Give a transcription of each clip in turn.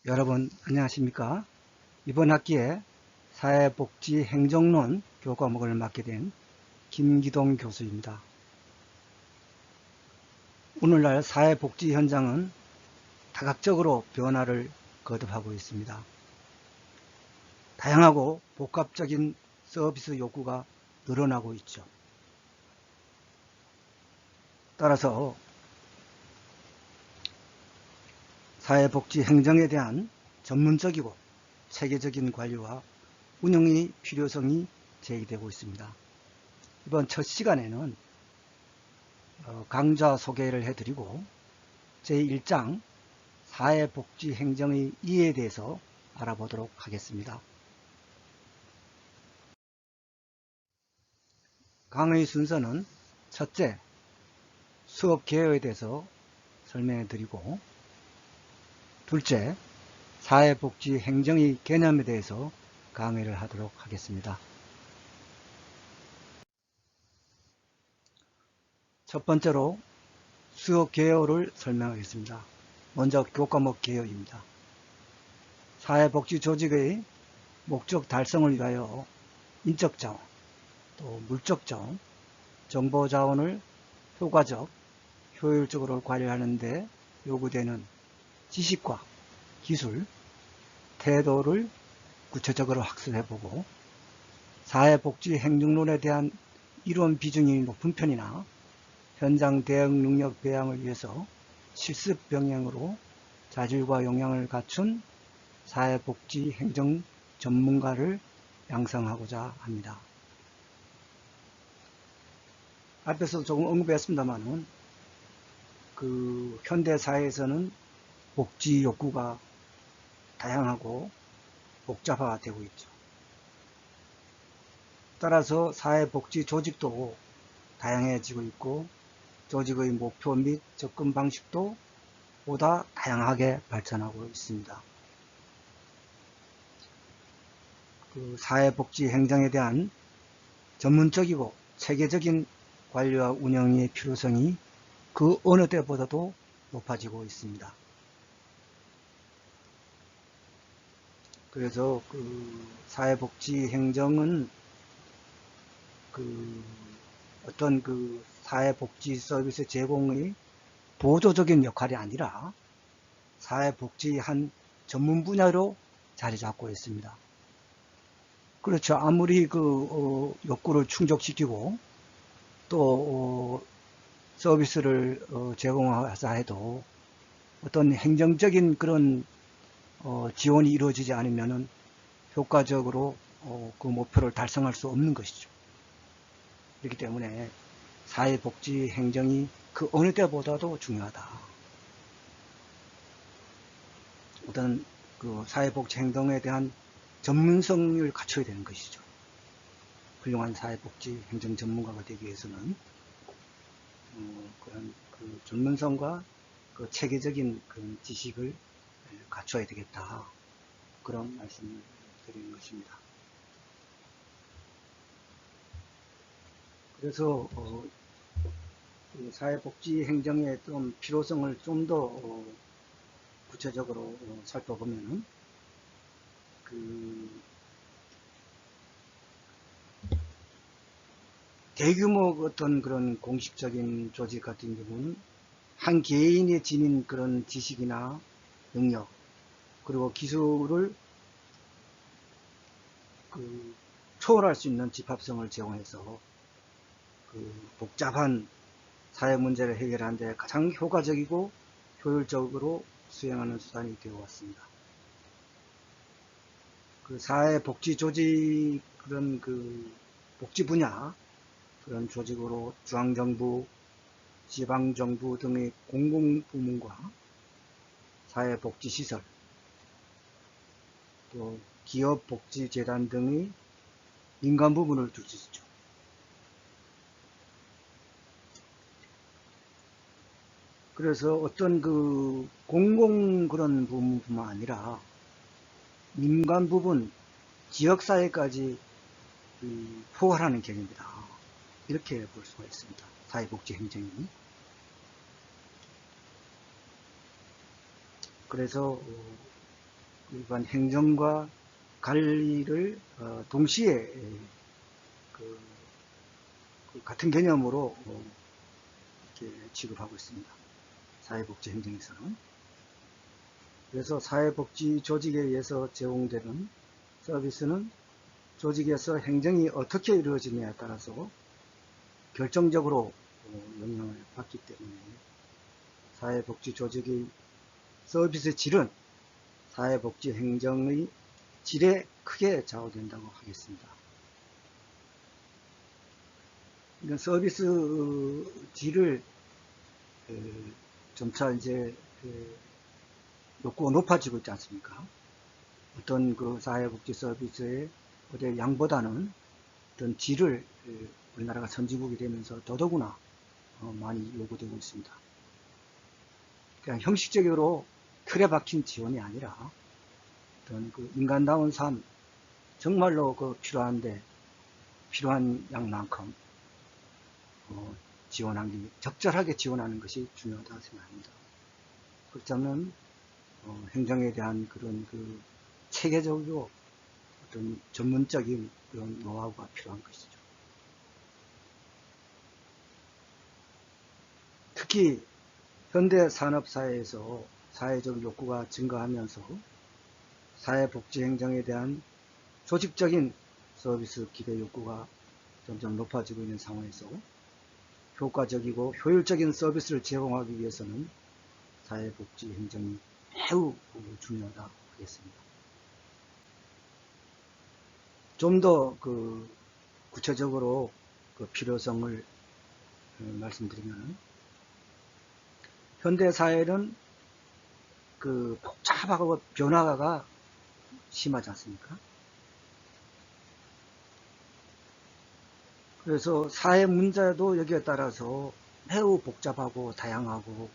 여러분 안녕하십니까? 이번 학기에 사회복지행정론 교과목을 맡게 된 김기동 교수입니다. 오늘날 사회복지 현장은 다각적으로 변화를 거듭하고 있습니다. 다양하고 복합적인 서비스 욕구가 늘어나고 있죠. 따라서 사회복지 행정에 대한 전문적이고 체계적인 관리와 운영의 필요성이 제기되고 있습니다. 이번 첫 시간에는 강좌 소개를 해드리고 제1장 사회복지행정의 이해에 대해서 알아보도록 하겠습니다. 강의 순서는 첫째, 수업 개요에 대해서 설명해 드리고, 둘째, 사회복지행정의 개념에 대해서 강의를 하도록 하겠습니다. 첫 번째로 수업 개요를 설명하겠습니다. 먼저 교과목 개요입니다. 사회복지조직의 목적 달성을 위하여 인적자원, 또 물적자원, 정보자원을 효과적, 효율적으로 관리하는 데 요구되는 지식과 기술, 태도를 구체적으로 학습해보고 사회복지행정론에 대한 이론 비중이 높은 편이나 현장 대응 능력 배양을 위해서 실습 병행으로 자질과 역량을 갖춘 사회복지행정 전문가를 양성하고자 합니다. 앞에서 조금 언급했습니다만은 현대사회에서는 복지 욕구가 다양하고 복잡화되고 있죠. 따라서 사회복지 조직도 다양해지고 있고 조직의 목표 및 접근 방식도 보다 다양하게 발전하고 있습니다. 사회복지 행정에 대한 전문적이고 체계적인 관리와 운영의 필요성이 그 어느 때보다도 높아지고 있습니다. 그래서 사회복지 행정은 어떤 사회복지 서비스 제공의 보조적인 역할이 아니라 사회복지의 한 전문 분야로 자리 잡고 있습니다. 그렇죠. 아무리 욕구를 충족시키고 또 서비스를 제공하자 해도 어떤 행정적인 그런 지원이 이루어지지 않으면은 효과적으로 그 목표를 달성할 수 없는 것이죠. 그렇기 때문에 사회복지 행정이 그 어느 때보다도 중요하다. 어떤 사회복지 행정에 대한 전문성을 갖춰야 되는 것이죠. 훌륭한 사회복지 행정 전문가가 되기 위해서는 그런 전문성과 체계적인 그런 지식을 갖춰야 되겠다. 그런 말씀을 드리는 것입니다. 그래서 사회복지 행정의 좀 필요성을 좀 더 구체적으로 살펴보면은 대규모 어떤 그런 공식적인 조직 같은 경우는 한 개인이 지닌 그런 지식이나 능력 그리고 기술을 초월할 수 있는 집합성을 제공해서 복잡한 사회 문제를 해결하는 데 가장 효과적이고 효율적으로 수행하는 수단이 되어 왔습니다. 사회복지 조직 그런 복지 분야 그런 조직으로 중앙정부, 지방정부 등의 공공부문과 사회복지시설, 또 기업복지재단 등의 민간 부문을 둘 수 있죠. 그래서 어떤 공공 그런 부문뿐만 아니라 민간 부분, 지역사회까지 포괄하는 개념이다. 이렇게 볼 수가 있습니다. 사회복지 행정이. 그래서 일반 행정과 관리를 동시에 그, 그 같은 개념으로 이렇게 취급하고 있습니다. 사회복지행정에서는. 그래서 사회복지 조직에 의해서 제공되는 서비스는 조직에서 행정이 어떻게 이루어지느냐에 따라서 결정적으로 영향을 받기 때문에 사회복지 조직의 서비스 질은 사회복지 행정의 질에 크게 좌우된다고 하겠습니다. 이건 서비스 질을 점차 이제 욕구가 높아지고 있지 않습니까? 어떤 그 사회복지 서비스의 양보다는 어떤 질을 우리나라가 선진국이 되면서 더더구나 많이 요구되고 있습니다. 그냥 형식적으로 틀에 박힌 지원이 아니라 어떤 그 인간다운 삶, 정말로 그 필요한 양만큼 적절하게 지원하는 것이 중요하다고 생각합니다. 그렇지 않으면 행정에 대한 그런 그 체계적이고 어떤 전문적인 그런 노하우가 필요한 것이죠. 특히 현대 산업사회에서 사회적 욕구가 증가하면서 사회복지행정에 대한 조직적인 서비스 기대 욕구가 점점 높아지고 있는 상황에서 효과적이고 효율적인 서비스를 제공하기 위해서는 사회복지행정이 매우 중요하다고 하겠습니다. 좀 더 구체적으로 그 필요성을 말씀드리면, 현대 사회는 그 복잡하고 변화가 심하지 않습니까? 그래서 사회 문제도 여기에 따라서 매우 복잡하고 다양하고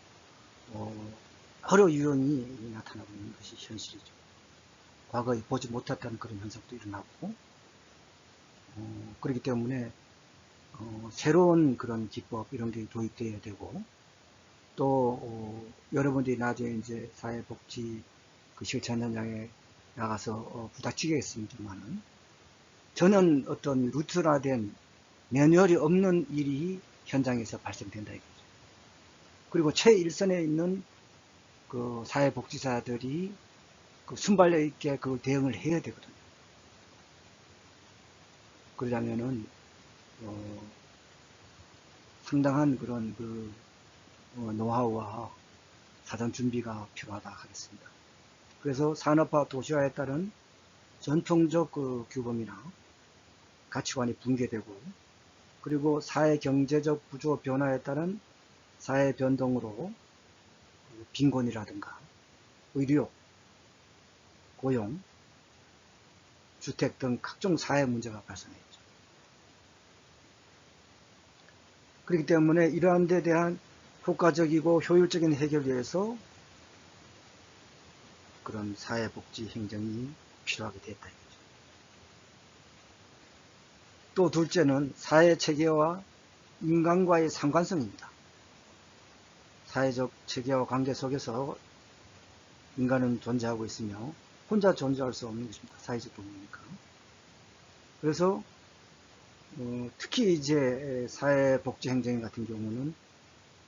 여러 유형이 나타나고 있는 것이 현실이죠. 과거에 보지 못했던 그런 현상도 일어나고 그렇기 때문에 새로운 그런 기법 이런 게 도입되어야 되고, 또 여러분들이 나중에 이제 사회복지 그 실천 현장에 나가서 부닥치겠습니다만은, 저는 어떤 루트화된 매뉴얼이 없는 일이 현장에서 발생된다 이거죠. 그리고 최일선에 있는 그 사회복지사들이 그 순발력 있게 그 대응을 해야 되거든요. 그러려면은 상당한 그런 그 노하우와 사전 준비가 필요하다 하겠습니다. 그래서 산업화 도시화에 따른 전통적 그 규범이나 가치관이 붕괴되고, 그리고 사회 경제적 구조 변화에 따른 사회 변동으로 빈곤이라든가 의료, 고용, 주택 등 각종 사회 문제가 발생했죠. 그렇기 때문에 이러한 데 대한 효과적이고 효율적인 해결을 위해서 그런 사회복지 행정이 필요하게 됐다. 또 둘째는 사회 체계와 인간과의 상관성입니다. 사회적 체계와 관계 속에서 인간은 존재하고 있으며 혼자 존재할 수 없는 것입니다. 사회적 동물이니까. 그래서 특히 이제 사회복지행정 같은 경우는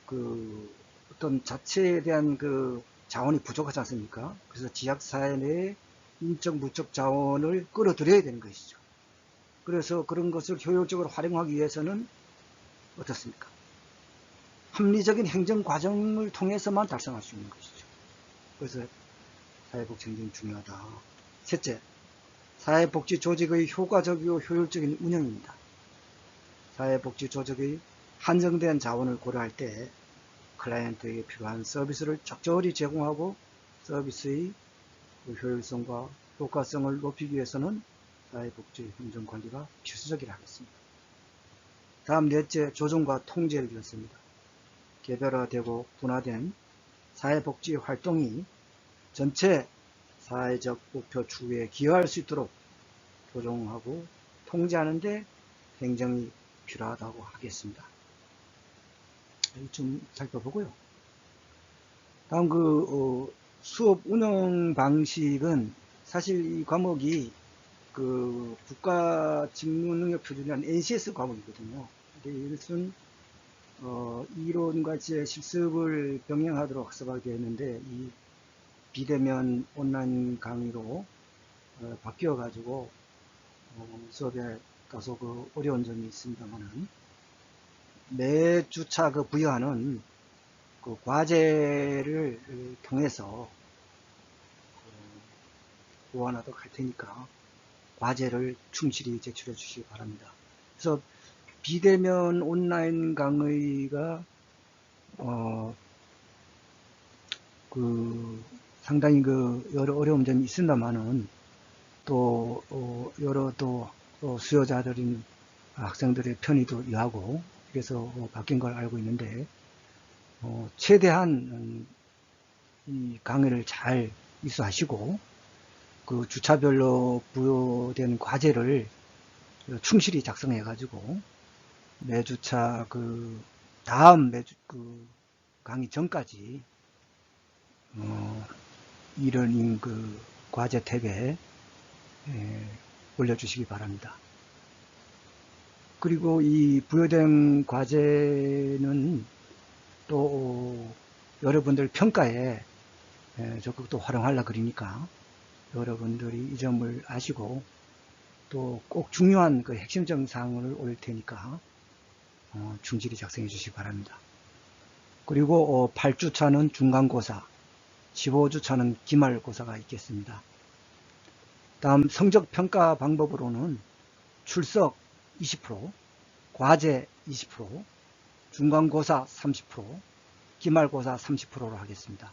그 어떤 자체에 대한 그 자원이 부족하지 않습니까? 그래서 지역사회 내에 인적, 물적 자원을 끌어들여야 되는 것이죠. 그래서 그런 것을 효율적으로 활용하기 위해서는 어떻습니까? 합리적인 행정 과정을 통해서만 달성할 수 있는 것이죠. 그래서 사회복지행정이 중요하다. 셋째, 사회복지 조직의 효과적이고 효율적인 운영입니다. 사회복지 조직의 한정된 자원을 고려할 때 클라이언트에게 필요한 서비스를 적절히 제공하고 서비스의 효율성과 효과성을 높이기 위해서는 사회복지 행정관리가 필수적이라 하겠습니다. 다음 넷째, 조정과 통제를 이뤘습니다. 개별화되고 분화된 사회복지 활동이 전체 사회적 목표 추구에 기여할 수 있도록 조정하고 통제하는 데 행정이 필요하다고 하겠습니다. 좀 살펴보고요. 다음 수업 운영 방식은 사실 이 과목이 그 국가 직무능력 표준이라는 NCS 과목이거든요. 근데 이것은 이론과 제 실습을 병행하도록 학습하게 되었는데 이 비대면 온라인 강의로 바뀌어 가지고 수업에 다소 그 어려운 점이 있습니다만은 매 주차 그 부여하는 그 과제를 통해서 보완하도록 할 테니까 과제를 충실히 제출해 주시기 바랍니다. 그래서 비대면 온라인 강의가 상당히 그 여러 어려운 점이 있습니다만은 또 여러 또 수요자들인 학생들의 편의도 위하고 그래서 바뀐 걸 알고 있는데 최대한 이 강의를 잘 이수하시고 그 주차별로 부여된 과제를 충실히 작성해 가지고 매주차 그 다음 매주 그 강의 전까지 이러닝 그 과제 탭에 올려주시기 바랍니다. 그리고 이 부여된 과제는 또 여러분들 평가에 적극 또 활용하려 그러니까 여러분들이 이 점을 아시고 또 꼭 중요한 그 핵심적 사항을 올릴 테니까 충실히 작성해 주시기 바랍니다. 그리고 8주차는 중간고사, 15주차는 기말고사가 있겠습니다. 다음 성적평가 방법으로는 출석 20%, 과제 20%, 중간고사 30%, 기말고사 30%로 하겠습니다.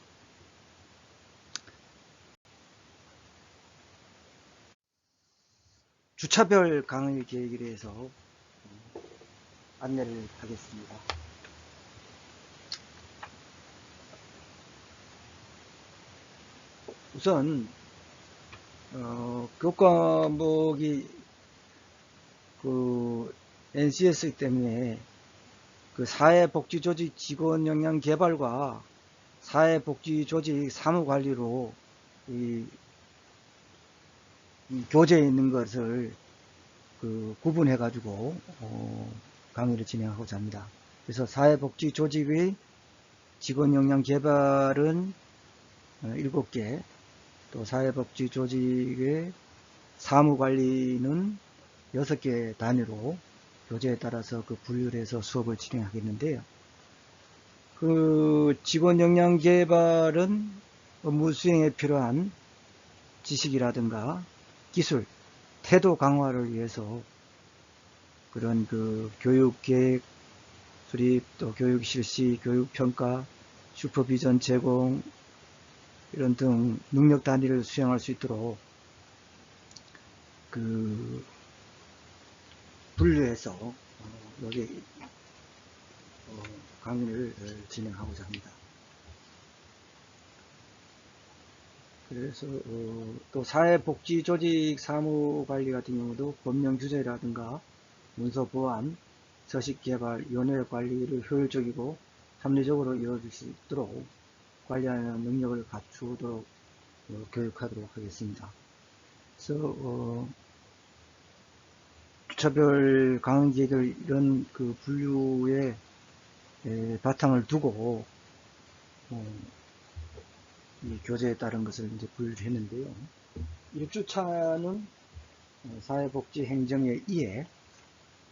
주차별 강의 계획에 대해서 안내를 하겠습니다. 우선 교과목이 그 NCS이기 때문에 그 사회복지조직 직원 역량 개발과 사회복지조직 사무관리로 이 교재에 있는 것을 그 구분해 가지고 강의를 진행하고자 합니다. 그래서 사회복지조직의 직원 역량 개발은 7개, 또 사회복지조직의 사무관리는 6개 단위로 교재에 따라서 그 분류를 해서 수업을 진행하겠는데요. 그 직원 역량 개발은 업무 수행에 필요한 지식이라든가 기술, 태도 강화를 위해서 그런 그 교육 계획 수립, 또 교육 실시, 교육 평가, 슈퍼비전 제공 이런 등 능력 단위를 수행할 수 있도록 그 분류해서 여기 강의를 진행하고자 합니다. 그래서 또 사회복지조직 사무관리 같은 경우도 법령 규제라든가 문서 보안, 서식개발, 연회 관리를 효율적이고 합리적으로 이루어질 수 있도록 관리하는 능력을 갖추도록 교육하도록 하겠습니다. 그래서 주차별 강의 계획을 이런 그 분류에 바탕을 두고 이 교재에 따른 것을 이제 분류를 했는데요. 1주차는 사회복지행정의 이해,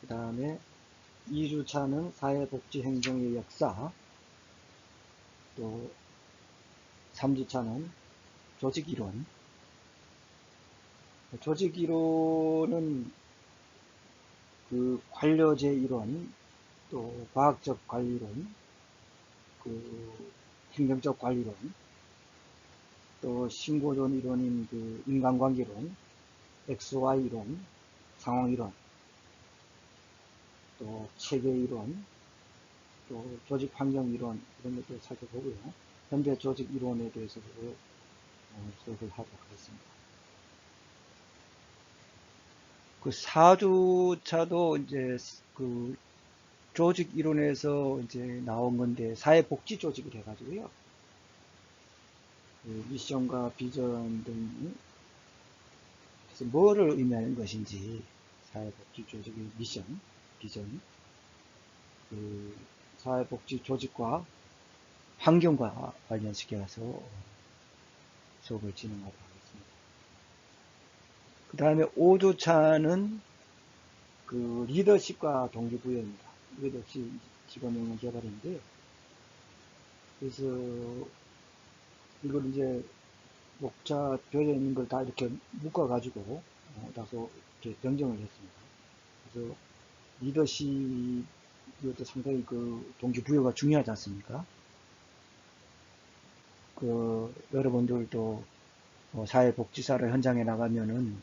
그 다음에 2주차는 사회복지행정의 역사, 또 3주차는 조직이론. 조직이론은 그 관료제 이론, 또 과학적 관리론, 그 행정적 관리론, 또 신고론 이론인 그 인간관계론, XY 이론, 상황 이론, 또 체계 이론, 또 조직 환경 이론 이런 것도 살펴보고요. 현대 조직 이론에 대해서도 수업을 하도록 하겠습니다. 그 4주차도 이제 그 조직 이론에서 이제 나온 건데 사회복지 조직을 해가지고요. 그 미션과 비전 등이 그래서 뭐를 의미하는 것인지 사회복지 조직의 미션, 비전, 그 사회복지 조직과 환경과 관련시켜서 수업을 진행하도록 하겠습니다. 그 다음에 5주차는 그 리더십과 동기부여입니다. 리더십 직원영역 개발인데, 그래서 이걸 이제 목차표에 있는 걸 다 이렇게 묶어가지고 다소 이렇게 변경을 했습니다. 그래서 리더십 이것도 상당히 그 동기부여가 중요하지 않습니까? 그 여러분들도 사회복지사를 현장에 나가면은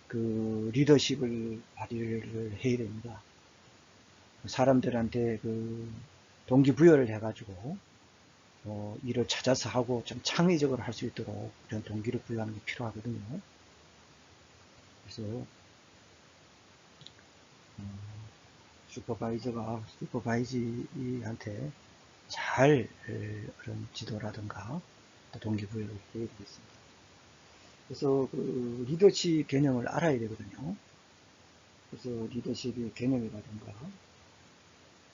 그 리더십을 발휘를 해야 됩니다. 사람들한테 그 동기부여를 해가지고 일을 찾아서 하고 좀 창의적으로 할 수 있도록 이런 동기를 부여하는 게 필요하거든요. 그래서 슈퍼바이저가 슈퍼바이지한테 잘 그런 지도라든가 동기부여를 해야 되겠습니다. 그래서 그 리더십 개념을 알아야 되거든요. 그래서 리더십의 개념이라든가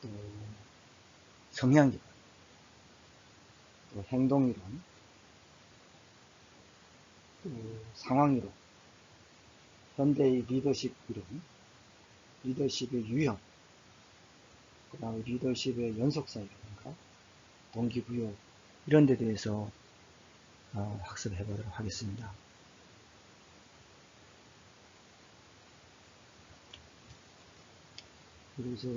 또 성향이론, 또 행동이론, 또 상황이론, 현대의 리더십 이론, 리더십의 유형, 그 다음에 리더십의 연속사이라든가 동기부여 이런 데 대해서 학습해 보도록 하겠습니다. 그래서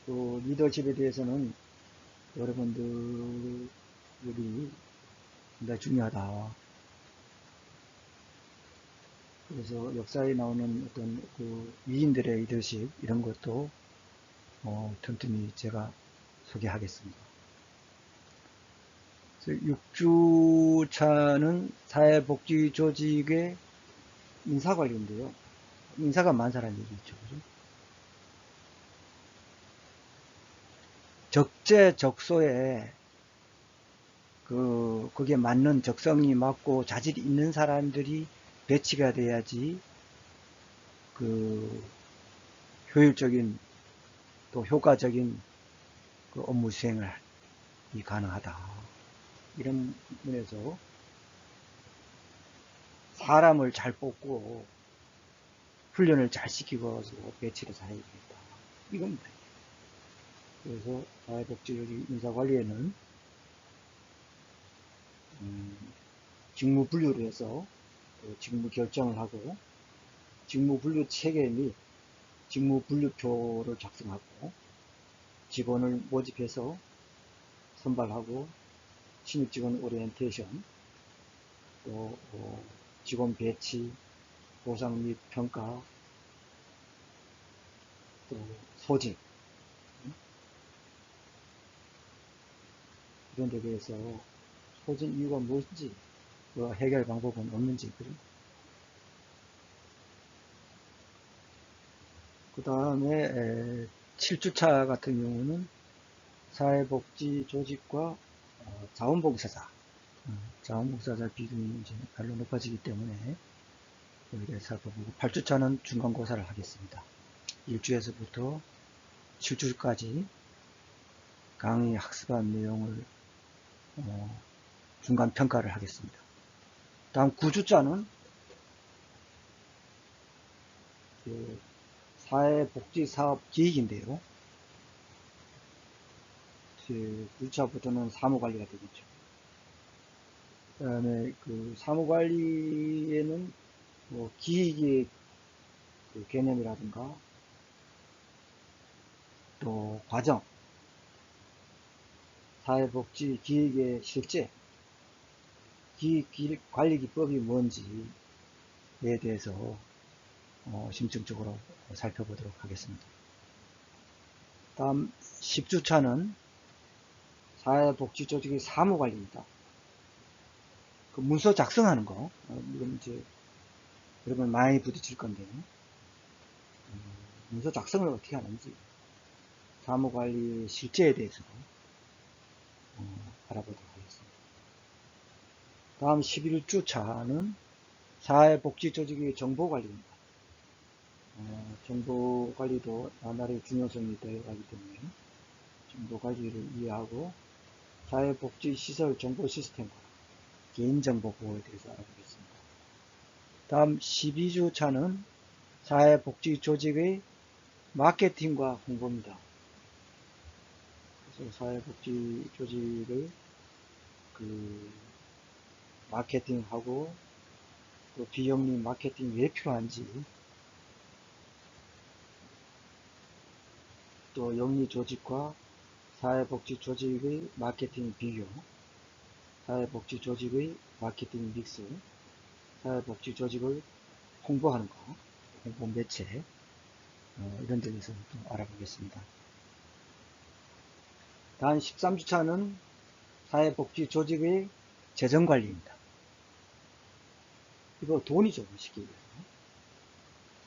그 리더십에 대해서는 여러분들이 굉장히 중요하다. 그래서 역사에 나오는 어떤 그 위인들의 리더십 이런 것도 틈틈이 제가 소개하겠습니다. 6주차는 사회복지 조직의 인사관리인데요. 인사가 많다는 얘기죠. 그죠? 적재적소에 거기에 맞는 적성이 맞고 자질이 있는 사람들이 배치가 돼야지 그 효율적인 또 효과적인 그 업무 수행을 가능하다. 이런 면에서 사람을 잘 뽑고 훈련을 잘 시키고 배치를 잘 해야 되겠다. 이겁니다. 그래서 사회복지조직 인사관리에는 직무 분류를 해서 직무 결정을 하고 직무 분류 체계 및 직무 분류표를 작성하고 직원을 모집해서 선발하고 신입 직원 오리엔테이션 또 직원 배치 보상 및 평가 또 소집 이런 데 대해서 소집 이유가 무엇인지 그 해결 방법은 없는지 그 다음에 7주차 같은 경우는 사회복지 조직과 자원봉사자 자원봉사자 비중이 이제 별로 높아지기 때문에 여기에 살펴보고 8주차는 중간고사를 하겠습니다. 1주에서부터 7주까지 강의 학습한 내용을 중간 평가를 하겠습니다. 다음 9주차는 사회복지사업 기획인데요. 9주차부터는 사무관리가 되겠죠. 그 다음에 그 사무관리에는 기획의 그 개념이라든가 또 과정, 사회복지 기획의 실제, 기획관리기법이 뭔지에 대해서 심층적으로 살펴보도록 하겠습니다. 다음 10주차는 사회복지조직의 사무관리입니다. 그 문서 작성하는 거, 이건 이제 여러분 많이 부딪힐 건데, 문서 작성을 어떻게 하는지, 사무관리 실제에 대해서 알아보도록 하겠습니다. 다음 11주 차는 사회복지조직의 정보관리입니다. 정보관리도 나날의 중요성이 되어가기 때문에 정보관리를 이해하고 사회복지시설 정보 시스템과 개인정보 보호에 대해서 알아보겠습니다. 다음 12주 차는 사회복지조직의 마케팅과 홍보입니다. 그래서 사회복지조직의 마케팅하고 또 비영리 마케팅이 왜 필요한지, 또 영리조직과 사회복지조직의 마케팅 비교, 사회복지조직의 마케팅 믹스, 사회복지조직을 홍보하는 것, 홍보 매체, 이런 데에서 좀 알아보겠습니다. 다음 13주차는 사회복지조직의 재정관리입니다. 이거 돈이죠, 쉽게 얘기해서.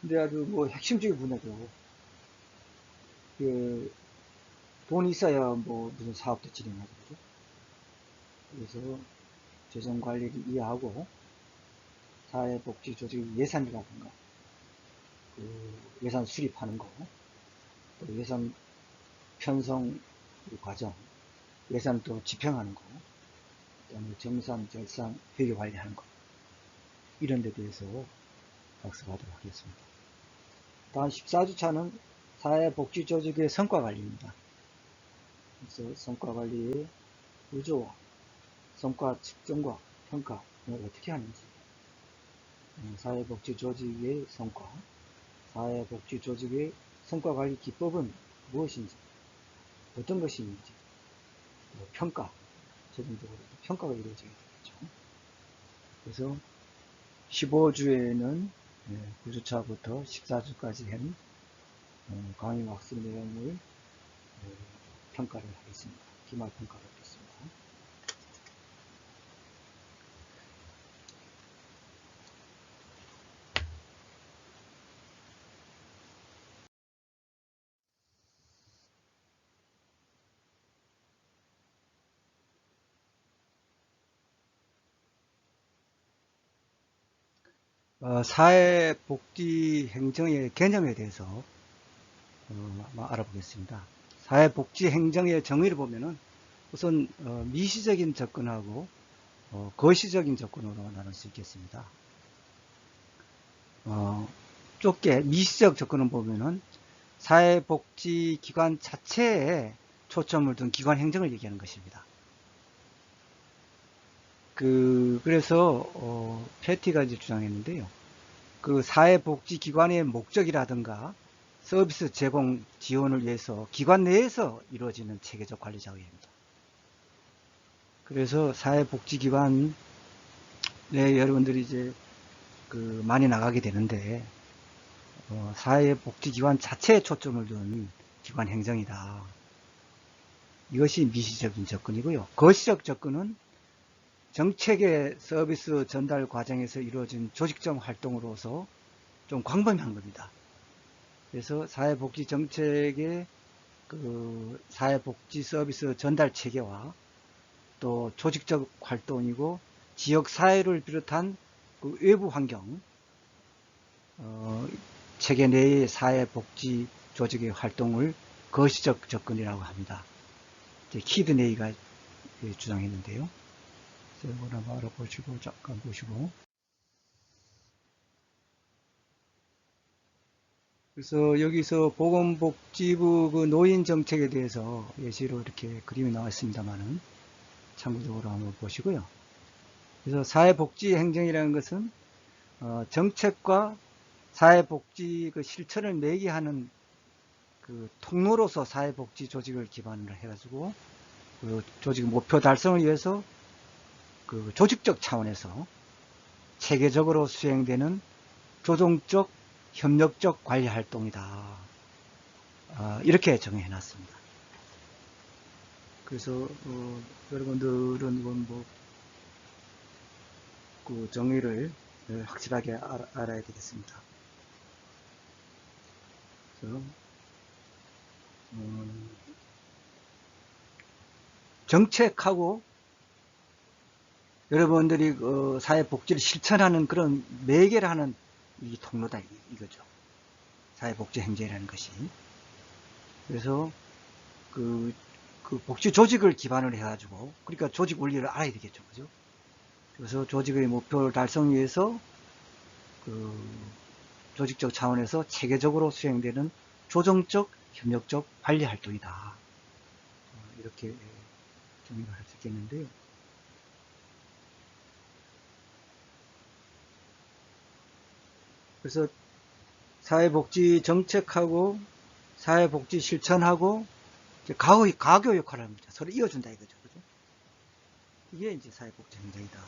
근데 아주 핵심적인 분야죠. 돈이 있어야 무슨 사업도 진행하죠. 그죠? 그래서 재정관리를 이해하고 사회복지조직 예산이라든가 예산 수립하는 거, 또 예산 편성 과정, 예산 또 집행하는 거, 그다음에 정산, 결산, 회계 관리하는 거, 이런 데 대해서 학습하도록 하겠습니다. 다음 14주차는 사회복지조직의 성과관리입니다. 그래서 성과관리의 구조와 성과 측정과 평가를 어떻게 하는지, 사회복지조직의 성과, 사회복지조직의 성과관리 기법은 무엇인지, 어떤 것이 있는지, 평가, 최종적으로 평가가 이루어져야 되겠죠. 그래서 15주에는 9주차부터 14주까지 한 강의 학습 내용을 평가를 하겠습니다. 기말 평가를 하겠습니다. 사회복지행정의 개념에 대해서 알아보겠습니다. 사회복지행정의 정의를 보면은 우선 미시적인 접근하고 거시적인 접근으로 나눌 수 있겠습니다. 좁게 미시적 접근을 보면은 사회복지기관 자체에 초점을 둔 기관 행정을 얘기하는 것입니다. 그래서 패티가 이제 주장했는데요. 그 사회복지기관의 목적이라든가 서비스 제공 지원을 위해서 기관 내에서 이루어지는 체계적 관리 작업입니다. 그래서 사회복지기관에 여러분들이 이제 많이 나가게 되는데 사회복지기관 자체에 초점을 둔 기관 행정이다. 이것이 미시적인 접근이고요. 거시적 접근은 정책의 서비스 전달 과정에서 이루어진 조직적 활동으로서 좀 광범위한 겁니다. 그래서 사회복지 정책의 사회복지 서비스 전달 체계와 또 조직적 활동이고 지역사회를 비롯한 외부 환경, 체계 내의 사회복지 조직의 활동을 거시적 접근이라고 합니다. 키드네이가 주장했는데요. 이걸 한번 알아보시고 잠깐 보시고. 그래서 여기서 보건복지부 노인 정책에 대해서 예시로 이렇게 그림이 나와 있습니다만은 참고적으로 한번 보시고요. 그래서 사회복지 행정이라는 것은 정책과 사회복지 실천을 매개하는 통로로서 사회복지 조직을 기반으로 해가지고 조직 목표 달성을 위해서 조직적 차원에서 체계적으로 수행되는 조정적 협력적 관리 활동이다. 이렇게 정해 놨습니다. 그래서 여러분들은 그 정의를 확실하게 알아야 되겠습니다. 그래서 정책하고 여러분들이 사회복지를 실천하는 그런 매개를 하는 이 통로다 이거죠. 사회복지 행정이라는 것이. 그래서 그 복지 조직을 기반으로 해가지고, 그러니까 조직 원리를 알아야 되겠죠, 그죠? 그래서 조직의 목표를 달성 위해서 그 조직적 차원에서 체계적으로 수행되는 조정적, 협력적 관리 활동이다. 이렇게 정리를 할 수 있겠는데요. 그래서 사회복지 정책하고 사회복지 실천하고 가교 역할을 합니다. 서로 이어준다 이거죠. 그죠? 이게 이제 사회복지 행정이다.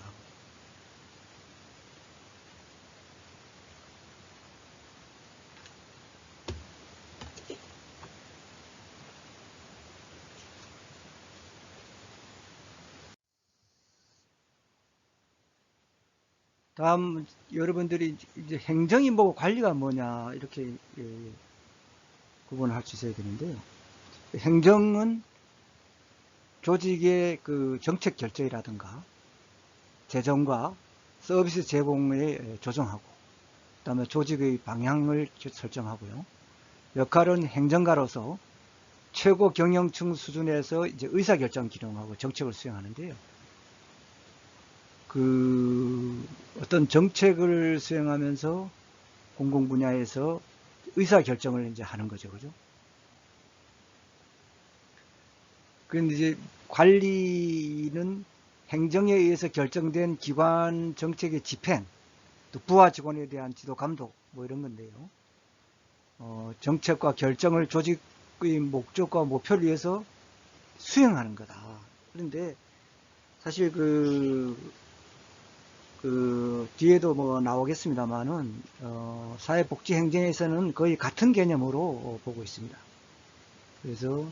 다음 여러분들이 이제 행정이 뭐고 관리가 뭐냐 이렇게 구분을 할 수 있어야 되는데요. 행정은 조직의 그 정책 결정이라든가 재정과 서비스 제공에 조정하고, 그다음에 조직의 방향을 설정하고요. 역할은 행정가로서 최고 경영층 수준에서 이제 의사결정 기능하고 정책을 수행하는데요. 어떤 정책을 수행하면서 공공 분야에서 의사결정을 이제 하는 거죠. 그죠? 그런데 이제 관리는 행정에 의해서 결정된 기관 정책의 집행, 또 부하 직원에 대한 지도 감독, 뭐 이런 건데요. 정책과 결정을 조직의 목적과 목표를 위해서 수행하는 거다. 그런데 사실 뒤에도 뭐 나오겠습니다만은, 사회복지 행정에서는 거의 같은 개념으로 보고 있습니다. 그래서,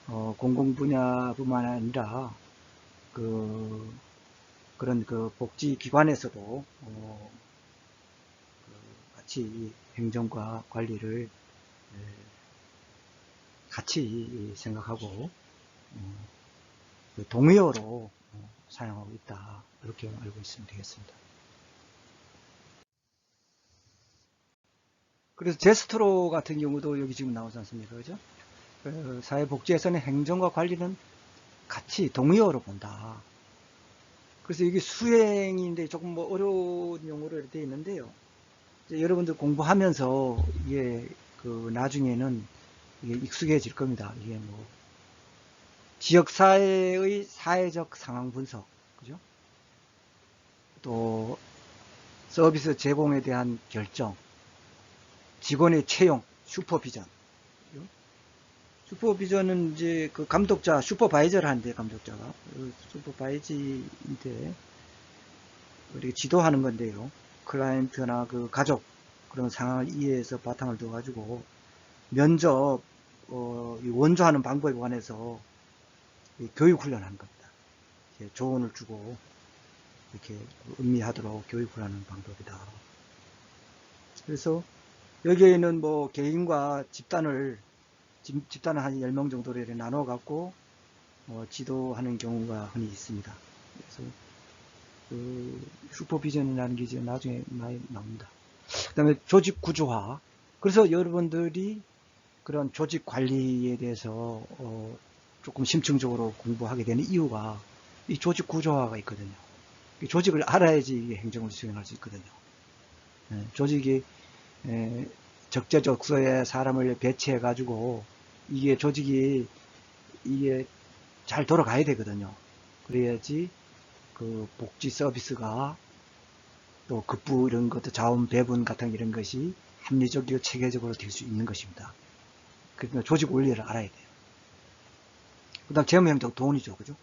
공공 분야뿐만 아니라, 그런 복지 기관에서도, 같이 행정과 관리를 같이 생각하고, 동의어로 사용하고 있다. 이렇게 알고 있으면 되겠습니다. 그래서 제스트로 같은 경우도 여기 지금 나오지 않습니까? 그죠? 사회복지에서는 행정과 관리는 같이 동의어로 본다. 그래서 이게 수행인데 조금 뭐 어려운 용어로 되어 있는데요. 여러분들 공부하면서 이게 나중에는 이게 익숙해질 겁니다. 이게 뭐 지역사회의 사회적 상황 분석, 그죠? 또 서비스 제공에 대한 결정, 직원의 채용, 슈퍼비전. 슈퍼비전은 이제 그 감독자, 슈퍼바이저를 하는데, 감독자가. 슈퍼바이저인데, 이렇게 지도하는 건데요. 클라이언트나 그 가족, 그런 상황을 이해해서 바탕을 둬가지고, 면접, 원조하는 방법에 관해서 교육훈련하는 겁니다. 조언을 주고, 이렇게 음미하도록 교육을 하는 방법이다. 그래서 여기에는 뭐 개인과 집단을 한 10명 정도로 이렇게 나눠 갖고 지도하는 경우가 흔히 있습니다. 그래서 슈퍼비전이라는 게 이제 나중에 많이 나옵니다. 그 다음에 조직 구조화. 그래서 여러분들이 그런 조직 관리에 대해서 조금 심층적으로 공부하게 되는 이유가 이 조직 구조화가 있거든요. 조직을 알아야지 행정을 수행할 수 있거든요. 조직이 적재적소에 사람을 배치해 가지고 이게 조직이 이게 잘 돌아가야 되거든요. 그래야지 그 복지 서비스가 또 급부 이런 것도 자원 배분 같은 이런 것이 합리적이고 체계적으로 될 수 있는 것입니다. 그러니까 조직 원리를 알아야 돼요. 그 다음 재무행정 돈이죠. 그죠?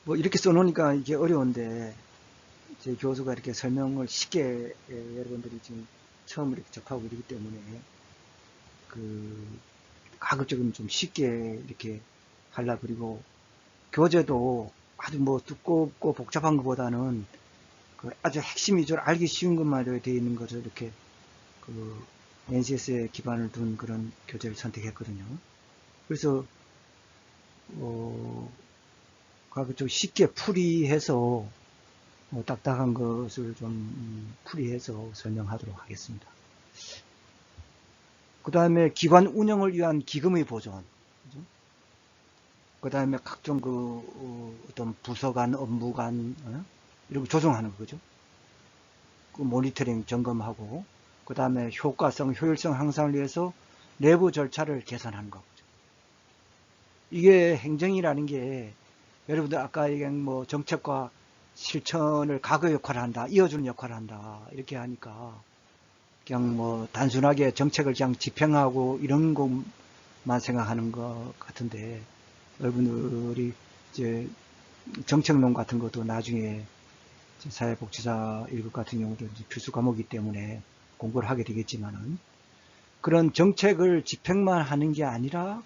뭐 이렇게 써놓으니까 이게 어려운데 제 교수가 이렇게 설명을 쉽게 여러분들이 지금 처음 이렇게 접하고 있기 때문에 가급적이면 좀 쉽게 이렇게 하려. 그리고 교재도 아주 뭐 두껍고 복잡한 것보다는 아주 핵심 위주로 알기 쉬운 것만 되어 있는 것을 이렇게 NCS에 기반을 둔 그런 교재를 선택했거든요. 그래서 좀 쉽게 풀이해서 딱딱한 것을 좀 풀이해서 설명하도록 하겠습니다. 그 다음에 기관 운영을 위한 기금의 보존, 그 다음에 각종 어떤 부서간, 업무간, 이런 거 조정하는 거죠. 그 모니터링 점검하고, 그 다음에 효과성, 효율성 향상을 위해서 내부 절차를 개선하는 거죠. 이게 행정이라는 게 여러분들 아까 얘기한 뭐 정책과 실천을 가구 역할을 한다, 이어주는 역할을 한다, 이렇게 하니까 그냥 뭐 단순하게 정책을 그냥 집행하고 이런 것만 생각하는 것 같은데, 여러분들이 이제 정책론 같은 것도 나중에 사회복지사 1급 같은 경우도 필수 과목이기 때문에 공부를 하게 되겠지만은, 그런 정책을 집행만 하는 게 아니라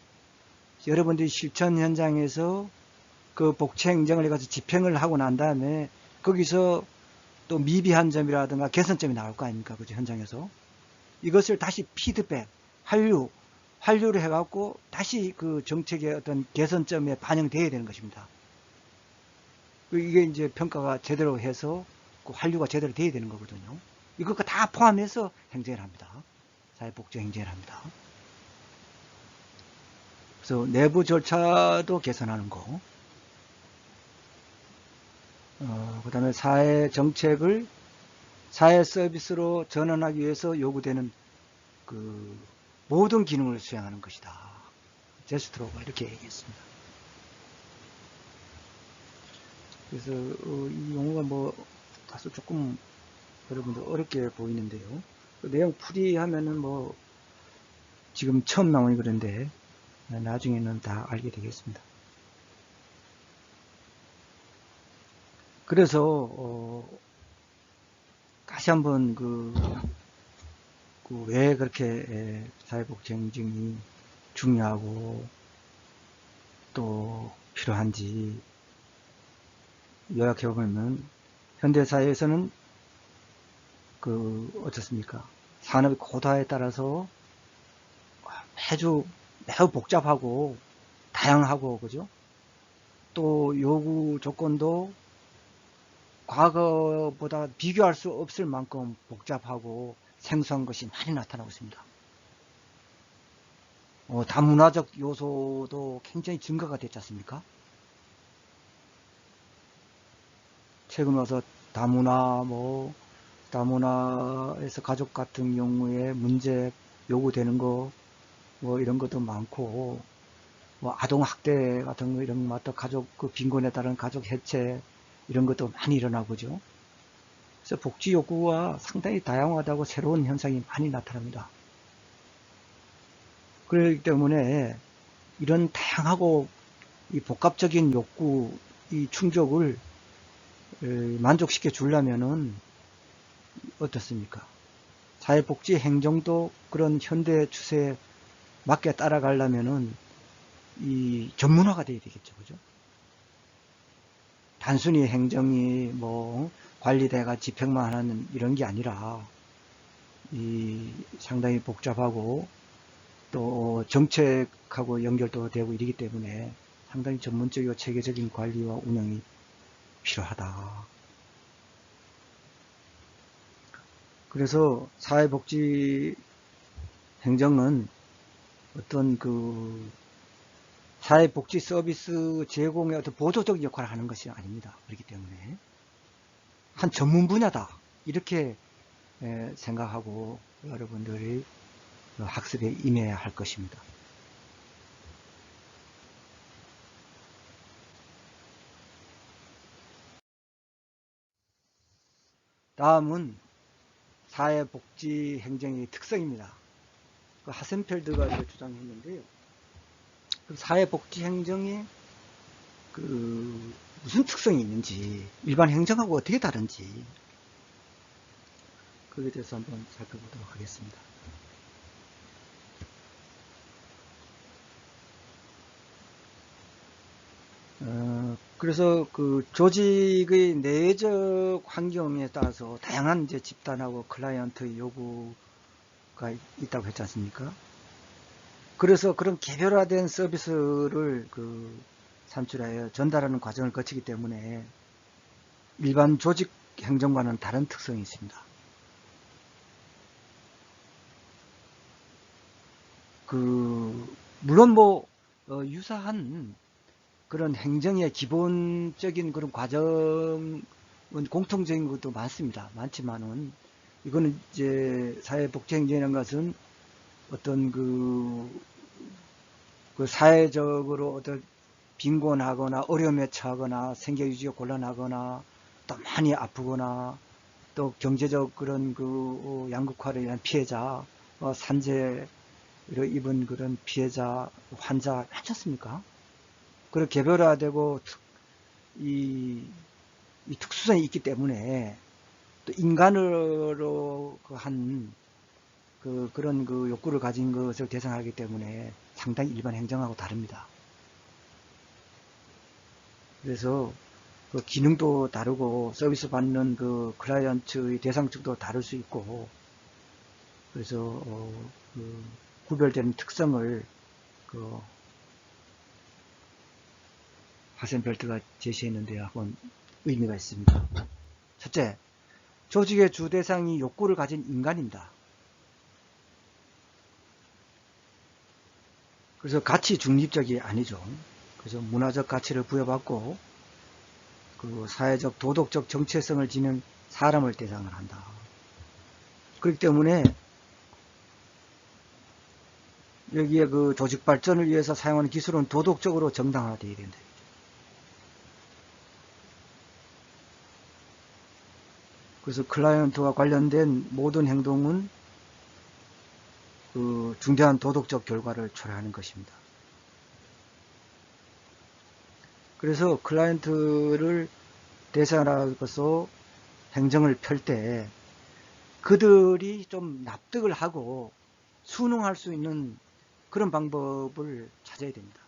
여러분들이 실천 현장에서 그 복지 행정을 해가지고 집행을 하고 난 다음에 거기서 또 미비한 점이라든가 개선점이 나올 거 아닙니까? 그죠? 현장에서. 이것을 다시 피드백, 한류를 해갖고 다시 그 정책의 어떤 개선점에 반영되어야 되는 것입니다. 이게 이제 평가가 제대로 해서 그 한류가 제대로 돼야 되는 거거든요. 이것과 다 포함해서 행정을 합니다. 사회복지 행정을 합니다. 그래서 내부 절차도 개선하는 거, 그 다음에 사회 정책을 사회 서비스로 전환하기 위해서 요구되는 그 모든 기능을 수행하는 것이다. 제스트로가 이렇게 얘기했습니다. 그래서 이 용어가 뭐 다소 조금 여러분들 어렵게 보이는데요. 그 내용 풀이하면은 뭐 지금 처음 나오니 그런데 나중에는 다 알게 되겠습니다. 그래서 다시 한번 왜 그렇게 사회복지 행정이 중요하고 또 필요한지 요약해보면, 현대사회에서는 어떻습니까? 산업의 고도화에 따라서 매우 복잡하고 다양하고, 그죠? 또 요구 조건도 과거보다 비교할 수 없을 만큼 복잡하고 생소한 것이 많이 나타나고 있습니다. 다문화적 요소도 굉장히 증가가 됐지 않습니까? 최근 와서 다문화에서 가족 같은 경우에 문제 요구되는 거, 뭐 이런 것도 많고, 뭐 아동학대 같은 거, 이런 거, 또 가족, 빈곤에 따른 가족 해체, 이런 것도 많이 일어나고죠. 그래서 복지 요구가 상당히 다양하다고 새로운 현상이 많이 나타납니다. 그렇기 때문에 이런 다양하고 이 복합적인 욕구, 이 충족을 만족시켜 주려면은 어떻습니까? 사회복지 행정도 그런 현대 추세에 맞게 따라가려면은 이 전문화가 돼야 되겠죠, 그죠? 단순히 행정이 뭐 관리대가 집행만 하는 이런 게 아니라 이 상당히 복잡하고 또 정책하고 연결도 되고 이러기 때문에 상당히 전문적이고 체계적인 관리와 운영이 필요하다. 그래서 사회복지 행정은 어떤 사회복지 서비스 제공의 어떤 보조적인 역할을 하는 것이 아닙니다. 그렇기 때문에 한 전문 분야다, 이렇게 생각하고 여러분들이 학습에 임해야 할 것입니다. 다음은 사회복지 행정의 특성입니다. 하센펠드가 이제 주장했는데요. 사회복지 행정에 무슨 특성이 있는지, 일반 행정하고 어떻게 다른지, 그에 대해서 한번 살펴보도록 하겠습니다. 그래서 조직의 내적 환경에 따라서 다양한 이제 집단하고 클라이언트의 요구가 있다고 했지 않습니까? 그래서 그런 개별화된 서비스를 산출하여 전달하는 과정을 거치기 때문에 일반 조직 행정과는 다른 특성이 있습니다. 물론 유사한 그런 행정의 기본적인 그런 과정은 공통적인 것도 많습니다. 많지만은 이거는 이제 사회복지행정이라는 것은 어떤 그 사회적으로 어떤 빈곤하거나 어려움에 처하거나 생계유지가 곤란하거나 또 많이 아프거나 또 경제적 그런 양극화로 인한 피해자, 산재로 입은 그런 피해자, 환자 많지 않습니까? 그리고 개별화되고 이 특수성이 있기 때문에 또 인간으로 그런 욕구를 가진 것을 대상하기 때문에 상당히 일반 행정하고 다릅니다. 그래서 그 기능도 다르고 서비스 받는 그 클라이언트의 대상층도 다를 수 있고, 그래서 구별되는 특성을 하센펠트가 제시했는데요. 한번 의미가 있습니다. 첫째, 조직의 주 대상이 욕구를 가진 인간입니다. 그래서 가치 중립적이 아니죠. 그래서 문화적 가치를 부여받고 그 사회적 도덕적 정체성을 지닌 사람을 대상을 한다. 그렇기 때문에 여기에 그 조직 발전을 위해서 사용하는 기술은 도덕적으로 정당화되어야 된다. 그래서 클라이언트와 관련된 모든 행동은 그 중대한 도덕적 결과를 초래하는 것입니다. 그래서 클라이언트를 대상으로서 행정을 펼 때 그들이 좀 납득을 하고 순응할 수 있는 그런 방법을 찾아야 됩니다.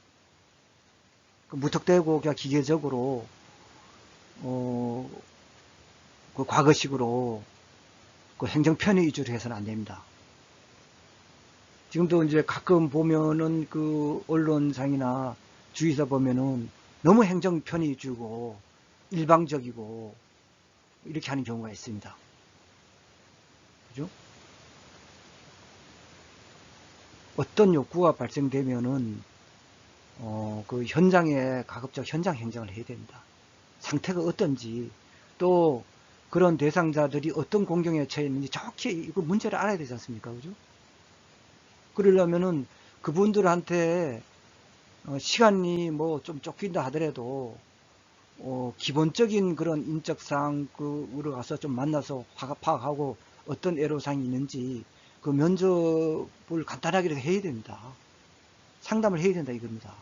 무턱대고 그냥 기계적으로 그 과거식으로 그 행정 편의 위주로 해서는 안 됩니다. 지금도 이제 가끔 보면은 그 언론상이나 주위에서 보면은 너무 행정 편의 위주고 일방적이고 이렇게 하는 경우가 있습니다. 그죠? 어떤 욕구가 발생되면은 그 현장에 가급적 현장 행정을 해야 됩니다. 상태가 어떤지 또 그런 대상자들이 어떤 공경에 처해 있는지 정확히 이거 문제를 알아야 되지 않습니까? 그죠? 그러려면은 그분들한테 시간이 뭐 좀 쫓긴다 하더라도 기본적인 그런 인적사항으로 가서 좀 만나서 파악하고 어떤 애로사항이 있는지 그 면접을 간단하게 해야 됩니다. 상담을 해야 된다 이겁니다.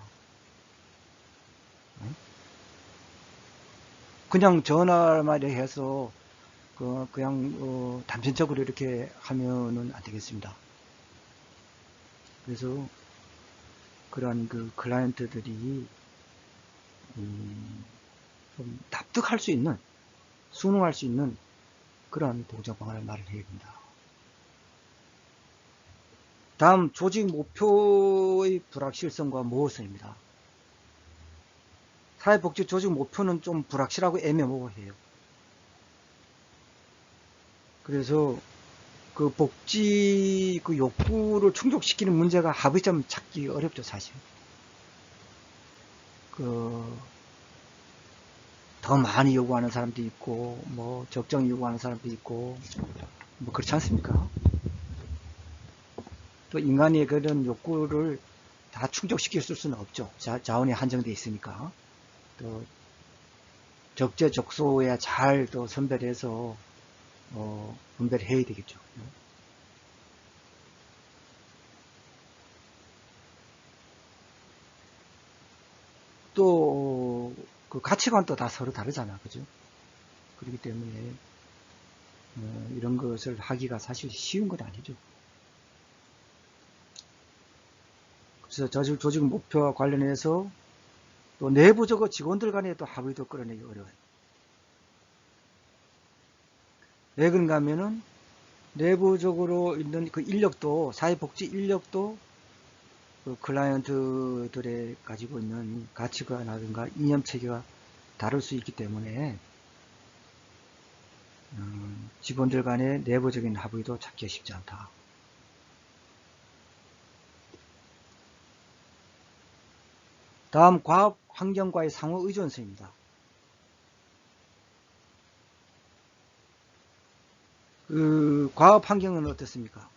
그냥 전화만 해서 그냥 단편적으로 이렇게 하면은 안 되겠습니다. 그래서 그러한 그 클라이언트들이 좀 납득할 수 있는, 순응할 수 있는 그런 보장 방안을 마련해야 됩니다. 다음, 조직 목표의 불확실성과 모호성입니다. 사회복지 조직 목표는 좀 불확실하고 애매모호해요. 그래서 그 복지 그 욕구를 충족시키는 문제가 합의점 찾기 어렵죠, 사실. 더 많이 요구하는 사람도 있고, 뭐, 적정히 요구하는 사람도 있고, 뭐, 그렇지 않습니까? 또 인간의 그런 욕구를 다 충족시킬 수는 없죠. 자원이 한정되어 있으니까. 또, 적재적소에 잘 또 선별해서, 분배를 해야 되겠죠. 또, 그 가치관도 다 서로 다르잖아. 그죠? 그렇기 때문에, 이런 것을 하기가 사실 쉬운 건 아니죠. 그래서 조직 목표와 관련해서 또 내부적으로 직원들 간에 또 합의도 끌어내기 어려워요. 왜 그런가 하면은 내부적으로 있는 그 인력도, 사회복지 인력도 그 클라이언트들의 가지고 있는 가치관이라든가 이념 체계가 다를 수 있기 때문에 직원들 간의 내부적인 합의도 찾기가 쉽지 않다. 다음 과업 환경과의 상호 의존성입니다. 그 과업 환경은 어떻습니까?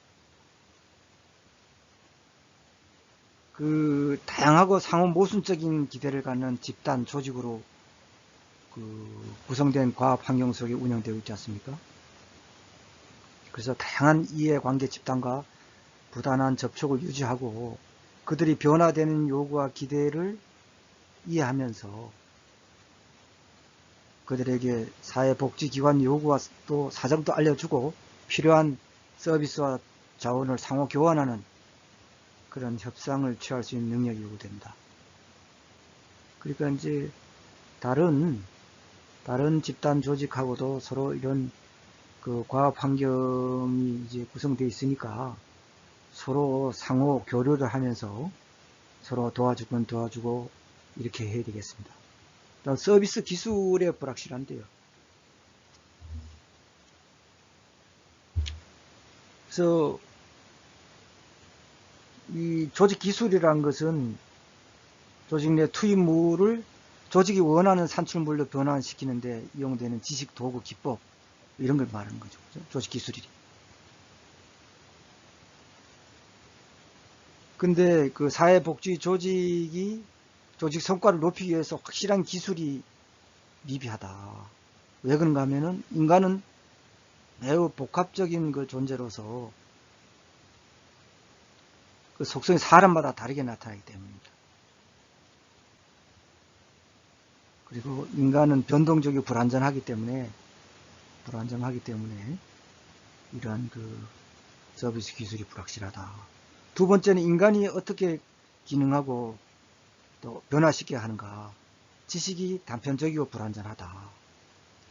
그 다양하고 상호 모순적인 기대를 갖는 집단 조직으로 그 구성된 과업 환경 속에 운영되고 있지 않습니까? 그래서 다양한 이해관계 집단과 부단한 접촉을 유지하고 그들이 변화되는 요구와 기대를 이해하면서 그들에게 사회복지기관 요구와 또 사정도 알려주고 필요한 서비스와 자원을 상호 교환하는 그런 협상을 취할 수 있는 능력이 요구된다. 그러니까 이제 다른 집단 조직하고도 서로 이런 그 과업 환경이 이제 구성되어 있으니까 서로 상호 교류를 하면서 서로 도와주건 도와주고 이렇게 해야 되겠습니다. 서비스 기술의 불확실한데요. 그래서 이 조직 기술이라는 것은 조직 내 투입물을 조직이 원하는 산출물로 변환시키는데 이용되는 지식, 도구, 기법 이런 걸 말하는 거죠. 조직 기술이. 근데 그 사회복지 조직이 조직 성과를 높이기 위해서 확실한 기술이 미비하다. 왜 그런가 하면은 인간은 매우 복합적인 그 존재로서 그 속성이 사람마다 다르게 나타나기 때문입니다. 그리고 인간은 변동적이고 불안정하기 때문에 이러한 그 서비스 기술이 불확실하다. 두 번째는 인간이 어떻게 기능하고 또 변화시켜야 하는가. 지식이 단편적이고 불완전하다.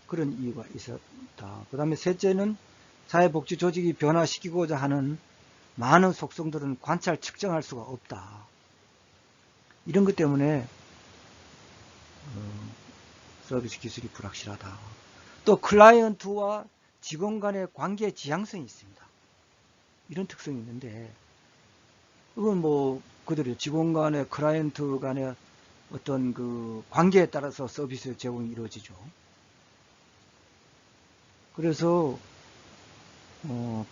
그런 이유가 있었다. 그 다음에 셋째는 사회복지 조직이 변화시키고자 하는 많은 속성들은 관찰, 측정할 수가 없다. 이런 것 때문에 서비스 기술이 불확실하다. 또 클라이언트와 직원 간의 관계 지향성이 있습니다. 이런 특성이 있는데 그건 뭐 그대로 직원 간의 클라이언트 간의 어떤 그 관계에 따라서 서비스 제공이 이루어지죠. 그래서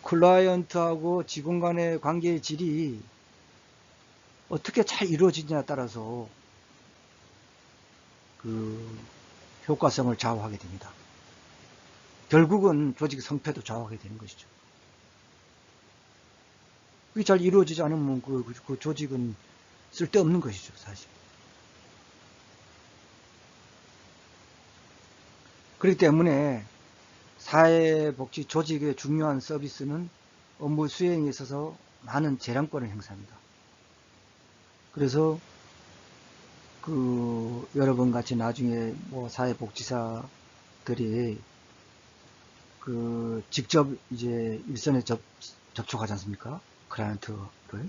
클라이언트하고 직원 간의 관계의 질이 어떻게 잘 이루어지냐에 따라서 그 효과성을 좌우하게 됩니다. 결국은 조직 성패도 좌우하게 되는 것이죠. 그게 잘 이루어지지 않으면 그 조직은 쓸데없는 것이죠, 사실. 그렇기 때문에 사회복지 조직의 중요한 서비스는 업무 수행에 있어서 많은 재량권을 행사합니다. 그래서 그 여러분 같이 나중에 뭐 사회복지사들이 그 직접 이제 일선에 접촉하지 않습니까? 클라이언트를.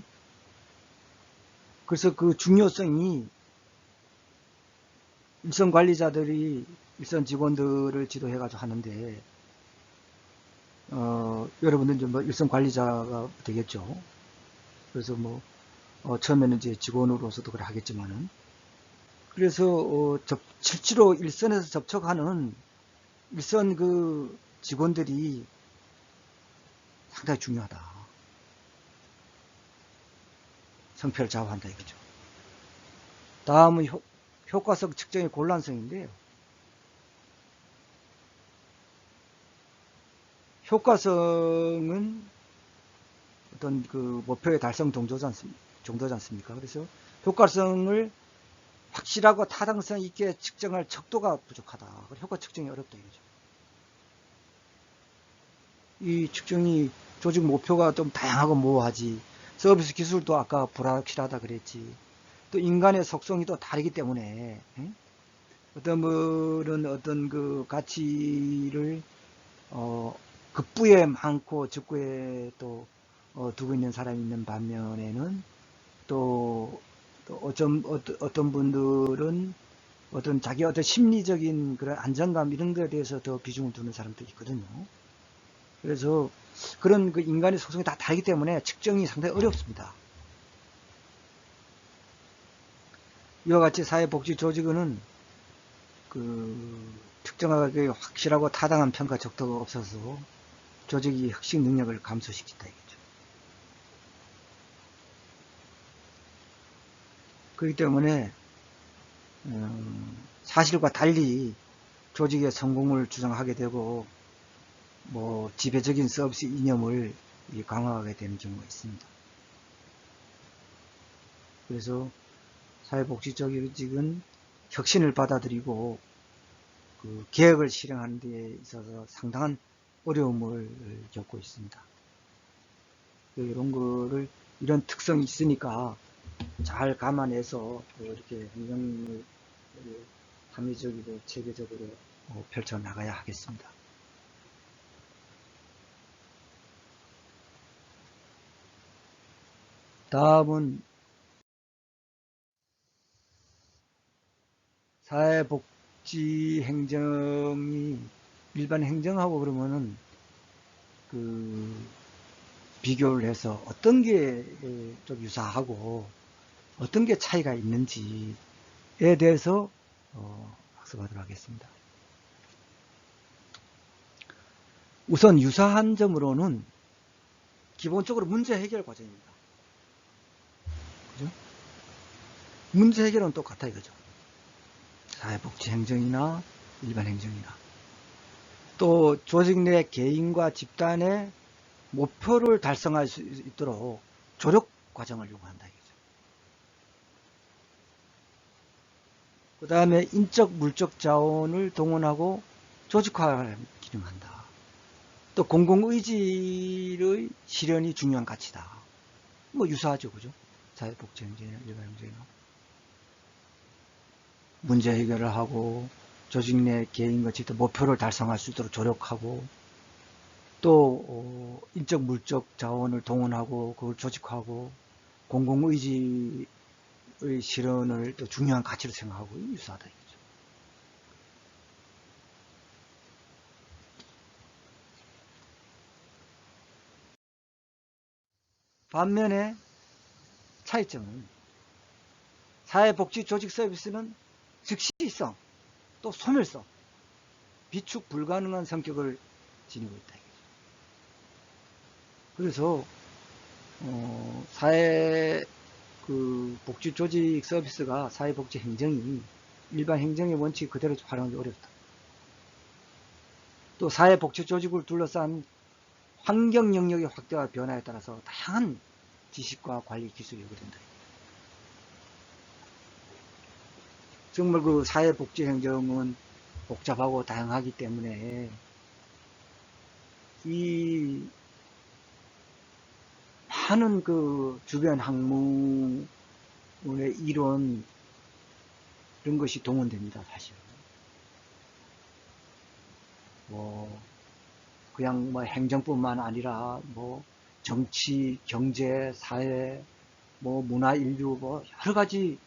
그래서 그 중요성이 일선 관리자들이 일선 직원들을 지도해가지고 하는데, 여러분들 이제 뭐 일선 관리자가 되겠죠. 그래서 뭐, 처음에는 이제 직원으로서도 그래 하겠지만은. 그래서, 실제로 일선에서 접촉하는 일선 그 직원들이 상당히 중요하다. 성패를 좌우한다 이거죠. 다음은 효과성 측정의 곤란성인데요. 효과성은 어떤 그 목표의 달성 정도지 않습니까? 그래서 효과성을 확실하고 타당성 있게 측정할 척도가 부족하다. 효과 측정이 어렵다 이거죠. 이 측정이 조직 목표가 좀 다양하고 모호하지. 서비스 기술도 아까 불확실하다 그랬지. 또 인간의 속성이 또 다르기 때문에 어떤 분은 어떤 그 가치를 급부에 많고 직구에 또 두고 있는 사람이 있는 반면에는 또, 어떤 분들은 자기 심리적인 그런 안정감 이런 거에 대해서 더 비중을 두는 사람도 있거든요. 그래서 그런 그 인간의 속성이 다 다르기 때문에 측정이 상당히 어렵습니다. 이와 같이 사회복지조직은 특정하게 확실하고 타당한 평가 적도가 없어서 조직이 혁신 능력을 감소시킨다 이거죠. 그렇기 때문에 사실과 달리 조직의 성공을 주장하게 되고 지배적인 서비스 이념을 강화하게 되는 경우가 있습니다. 그래서 사회복지조직은 혁신을 받아들이고 계획을 실행하는 데 있어서 상당한 어려움을 겪고 있습니다. 이런 특성이 있으니까 잘 감안해서 이렇게 행정을 합리적이고 체계적으로 펼쳐 나가야 하겠습니다. 다음은 사회복지 행정이 일반 행정하고 그러면은 비교를 해서 어떤 게 좀 유사하고 어떤 게 차이가 있는지에 대해서 학습하도록 하겠습니다. 우선 유사한 점으로는 기본적으로 문제 해결 과정입니다. 그죠? 문제 해결은 똑같아 이거죠. 사회복지 행정이나 일반 행정이나 또 조직 내 개인과 집단의 목표를 달성할 수 있도록 조력 과정을 요구한다 이거죠. 그 다음에 인적 물적 자원을 동원하고 조직화를 기능한다. 또 공공의지의 실현이 중요한 가치다. 유사하죠, 그죠? 사회복지 행정이나 일반 행정이나 문제 해결을 하고 조직 내 개인과 집단 목표를 달성할 수 있도록 조력하고 또 인적 물적 자원을 동원하고 그걸 조직화하고 공공의지의 실현을 또 중요한 가치로 생각하고 유사하다 이거죠. 반면에 차이점은 사회복지 조직 서비스는 즉시성 또 소멸성 비축 불가능한 성격을 지니고 있다 이거죠. 그래서 사회 복지 조직 서비스가 사회복지 행정이 일반 행정의 원칙 그대로 활용하기 어렵다. 또 사회복지 조직을 둘러싼 환경 영역의 확대와 변화에 따라서 다양한 지식과 관리 기술이 요구된다. 정말 사회복지 행정은 복잡하고 다양하기 때문에 이 많은 주변 학문의 이론 이런 것이 동원됩니다. 사실 그냥 행정뿐만 아니라 정치, 경제, 사회, 문화, 인류 여러 가지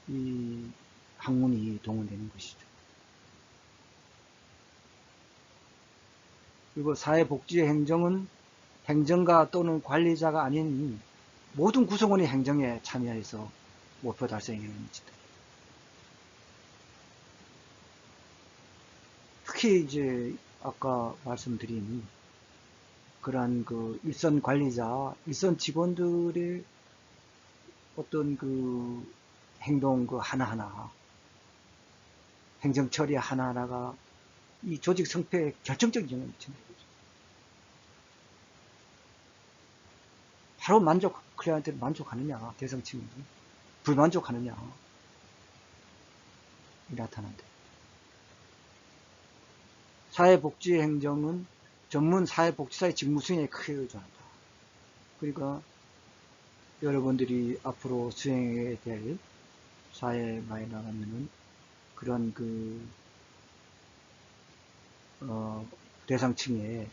이 학문이 동원되는 것이죠. 그리고 사회복지 행정은 행정가 또는 관리자가 아닌 모든 구성원이 행정에 참여해서 목표 달성에 이르는지다. 특히 이제 아까 말씀드린 그러한 일선 관리자, 일선 직원들의 어떤 행동 하나하나, 행정 처리 하나하나가 이 조직 성패에 결정적인 영향을 미친다. 바로 클라이언트를 만족하느냐, 대상층이 불만족하느냐 나타난다. 사회복지행정은 전문 사회복지사의 직무 수행에 크게 의존한다. 그러니까 여러분들이 앞으로 수행해야 될 사회에 많이 나가면은 그런 대상층에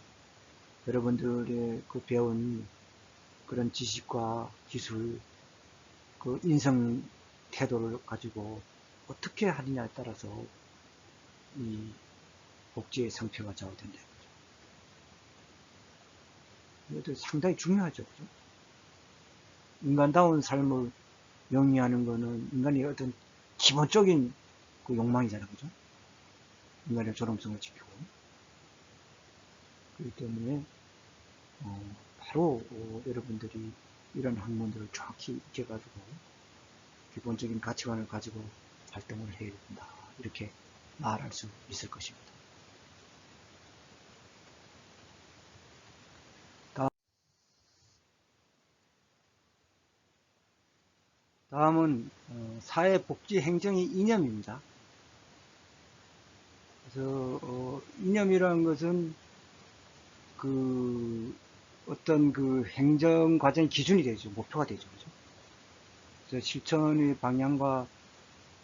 여러분들의 배운 그런 지식과 기술 그 인성 태도를 가지고 어떻게 하느냐에 따라서 이 복지의 성패가 좌우된다. 이것도 상당히 중요하죠. 그죠? 인간다운 삶을 영위하는 것은 인간의 어떤 기본적인 그 욕망이잖아요. 그죠? 인간의 존엄성을 지키고. 그렇기 때문에, 바로, 여러분들이 이런 학문들을 정확히 익혀가지고, 기본적인 가치관을 가지고 활동을 해야 된다. 이렇게 말할 수 있을 것입니다. 다음은 사회복지행정의 이념입니다. 그래서 이념이라는 것은 그 어떤 그 행정 과정의 기준이 되죠. 목표가 되죠. 그죠? 그래서 실천의 방향과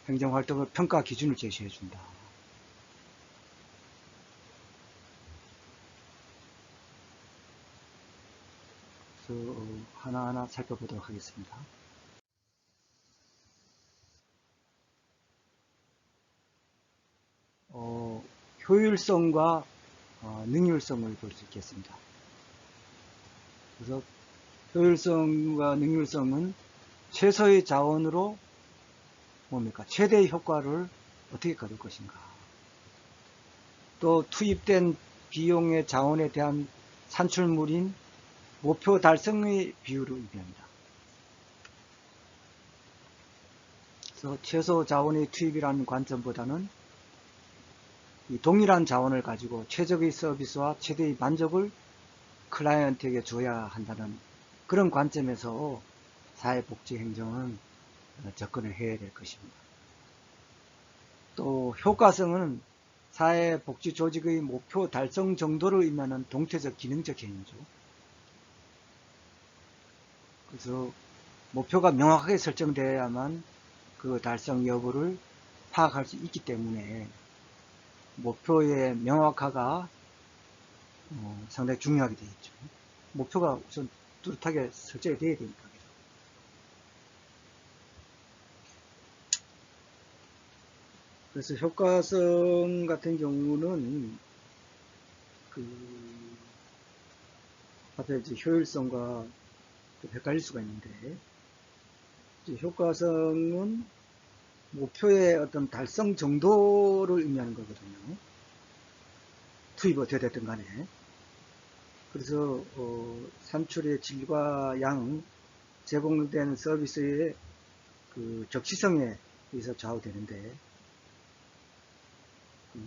행정 활동의 평가 기준을 제시해 준다. 그래서 하나하나 살펴보도록 하겠습니다. 효율성과 능률성을 볼 수 있겠습니다. 그래서 효율성과 능률성은 최소의 자원으로 뭡니까? 최대의 효과를 어떻게 거둘 것인가. 또 투입된 비용의 자원에 대한 산출물인 목표 달성의 비율을 의미합니다. 그래서 최소 자원의 투입이라는 관점보다는 이 동일한 자원을 가지고 최적의 서비스와 최대의 만족을 클라이언트에게 줘야 한다는 그런 관점에서 사회복지행정은 접근을 해야 될 것입니다. 또 효과성은 사회복지조직의 목표 달성 정도를 의미하는 동태적 기능적 개념이죠. 그래서 목표가 명확하게 설정되어야만 그 달성 여부를 파악할 수 있기 때문에 목표의 명확화가 상당히 중요하게 되어 있죠. 목표가 우선 뚜렷하게 설정이 되어야 되니까. 그래서 효과성 같은 경우는 그 앞에 이제 효율성과 좀 헷갈릴 수가 있는데, 이제 효과성은 목표의 어떤 달성 정도를 의미하는 거거든요. 투입이 어떻게 됐든 간에. 그래서 산출의 질과 양, 제공된 서비스의 그 적시성에 의해서 좌우되는데,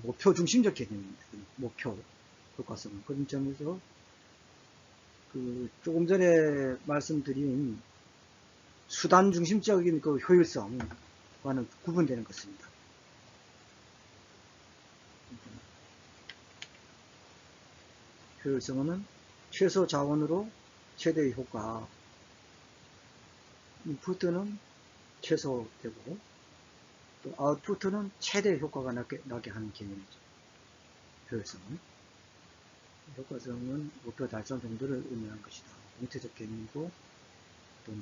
목표 중심적 개념입니다. 목표 효과성은. 그런 점에서 그 조금 전에 말씀드린 수단 중심적인 그 효율성과는 구분되는 것입니다. 효율성은 최소 자원으로 최대의 효과, 인풋은 최소되고 또 아웃풋은 최대의 효과가 나게 하는 개념이죠. 효율성은. 효과성은 목표 달성 정도를 의미하는 것이다. 공태적 개념이고 또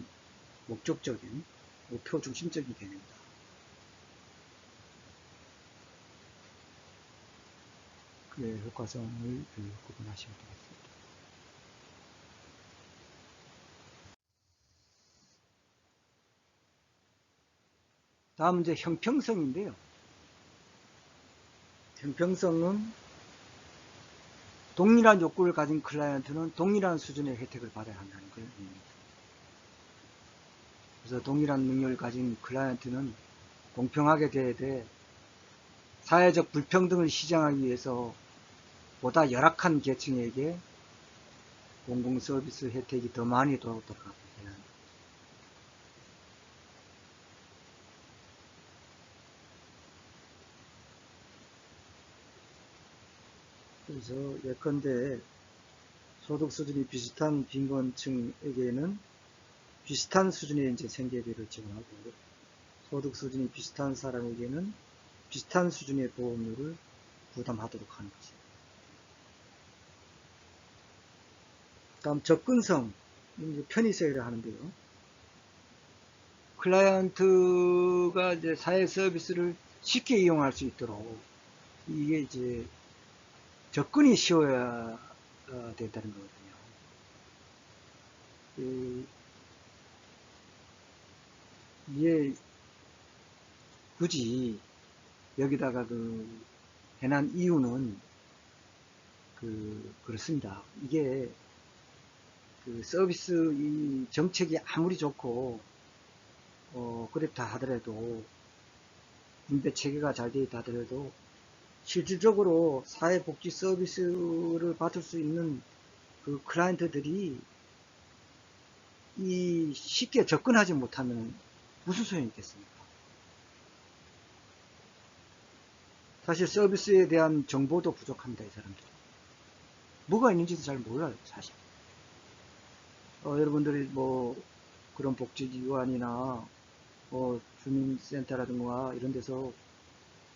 목적적인 목표 중심적인 개념이다. 그의 효과성을 구분하시면 되겠습니다. 다음은 이제 형평성인데요. 형평성은 동일한 욕구를 가진 클라이언트는 동일한 수준의 혜택을 받아야 한다는 걸 의미합니다. 그래서 동일한 능력을 가진 클라이언트는 공평하게 돼야 돼 사회적 불평등을 시정하기 위해서 보다 열악한 계층에게 공공서비스 혜택이 더 많이 도도록 해야 합니다. 그래서 예컨대 소득 수준이 비슷한 빈곤층에게는 비슷한 수준의 이제 생계비를 지원하고 소득 수준이 비슷한 사람에게는 비슷한 수준의 보험료를 부담하도록 하는 것입니다. 다음 접근성, 편의성이라 하는데요. 클라이언트가 이제 사회 서비스를 쉽게 이용할 수 있도록 이게 이제 접근이 쉬워야 된다는 거거든요. 이게 굳이 여기다가 해놓은 이유는 그렇습니다. 이게 서비스 이 정책이 아무리 좋고 그렇다 하더라도 분배 체계가 잘 되어 있다 하더라도 실질적으로 사회복지 서비스를 받을 수 있는 클라이언트들이 쉽게 접근하지 못하면 무슨 소용이 있겠습니까? 사실 서비스에 대한 정보도 부족합니다. 이 사람들 뭐가 있는지도 잘 몰라요. 사실 여러분들이 뭐 그런 복지기관이나 주민센터라든가 이런 데서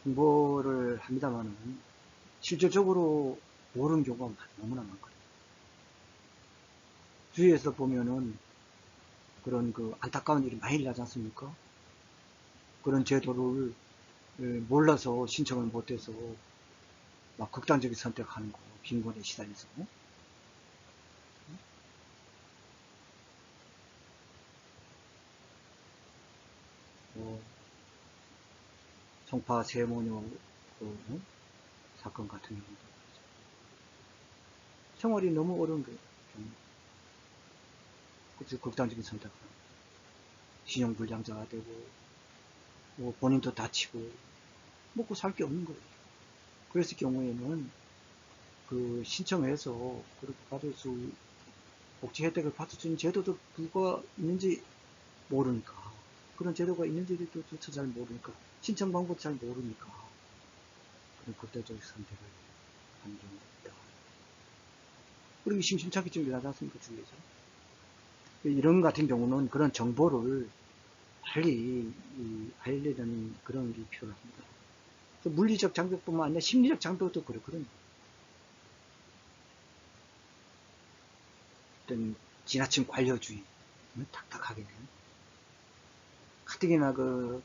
공부를 합니다만은 실질적으로 모르는 경우가 너무나 많거든요. 주위에서 보면은 그런 안타까운 일이 많이 일어나지 않습니까? 그런 제도를 몰라서 신청을 못해서 막 극단적인 선택하는 거, 빈곤에 시달려서. 송파 세모녀 사건 같은 경우도 생활이 너무 어려운 거예요. 그래서 극단적인 선택을 하고 신용불량자가 되고 본인도 다치고 먹고 살 게 없는 거예요. 그랬을 경우에는 신청해서 그렇게 받을 수 복지 혜택을 받을 수 있는 제도도 누가 있는지 모르니까 그런 제도가 있는지도 잘 모르니까 신청 방법 잘 모르니까 그런 극단적인 선택을 하는 경우가 있다. 그리고 심심찮게 좀 일하지 않습니까? 주위에서. 이런 같은 경우는 그런 정보를 빨리 알리는 그런 게 필요합니다. 물리적 장벽뿐만 아니라 심리적 장벽도 그렇거든요. 어떤 지나친 관료주의, 탁탁하게 가뜩이나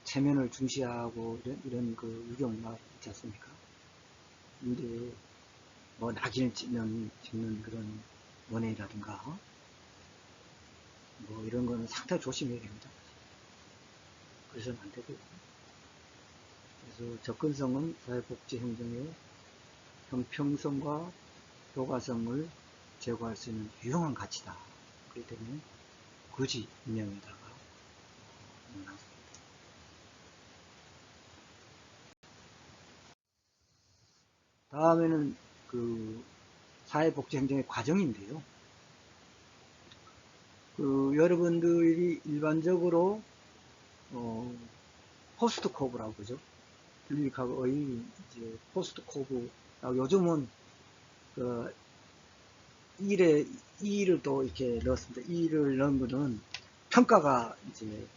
체면을 중시하고 이런 유경우가 있지 않습니까? 근데 뭐 낙인을 찍는 그런 연예인이라든가 뭐 이런 거는 상당히 조심해야 됩니다. 그래서는 안 되고요. 그래서 접근성은 사회복지행정의 형평성과 효과성을 제고할 수 있는 유용한 가치다. 그렇기 때문에 굳이 임명에다가 넣어놨습니다. 다음에는 사회복지행정의 과정인데요. 여러분들이 일반적으로 포스트 코브라고 그러죠. 윤리학의 이제 포스트 코브. 요즘은 E를 또 이렇게 넣었습니다. E를 넣은 거는 평가가 이제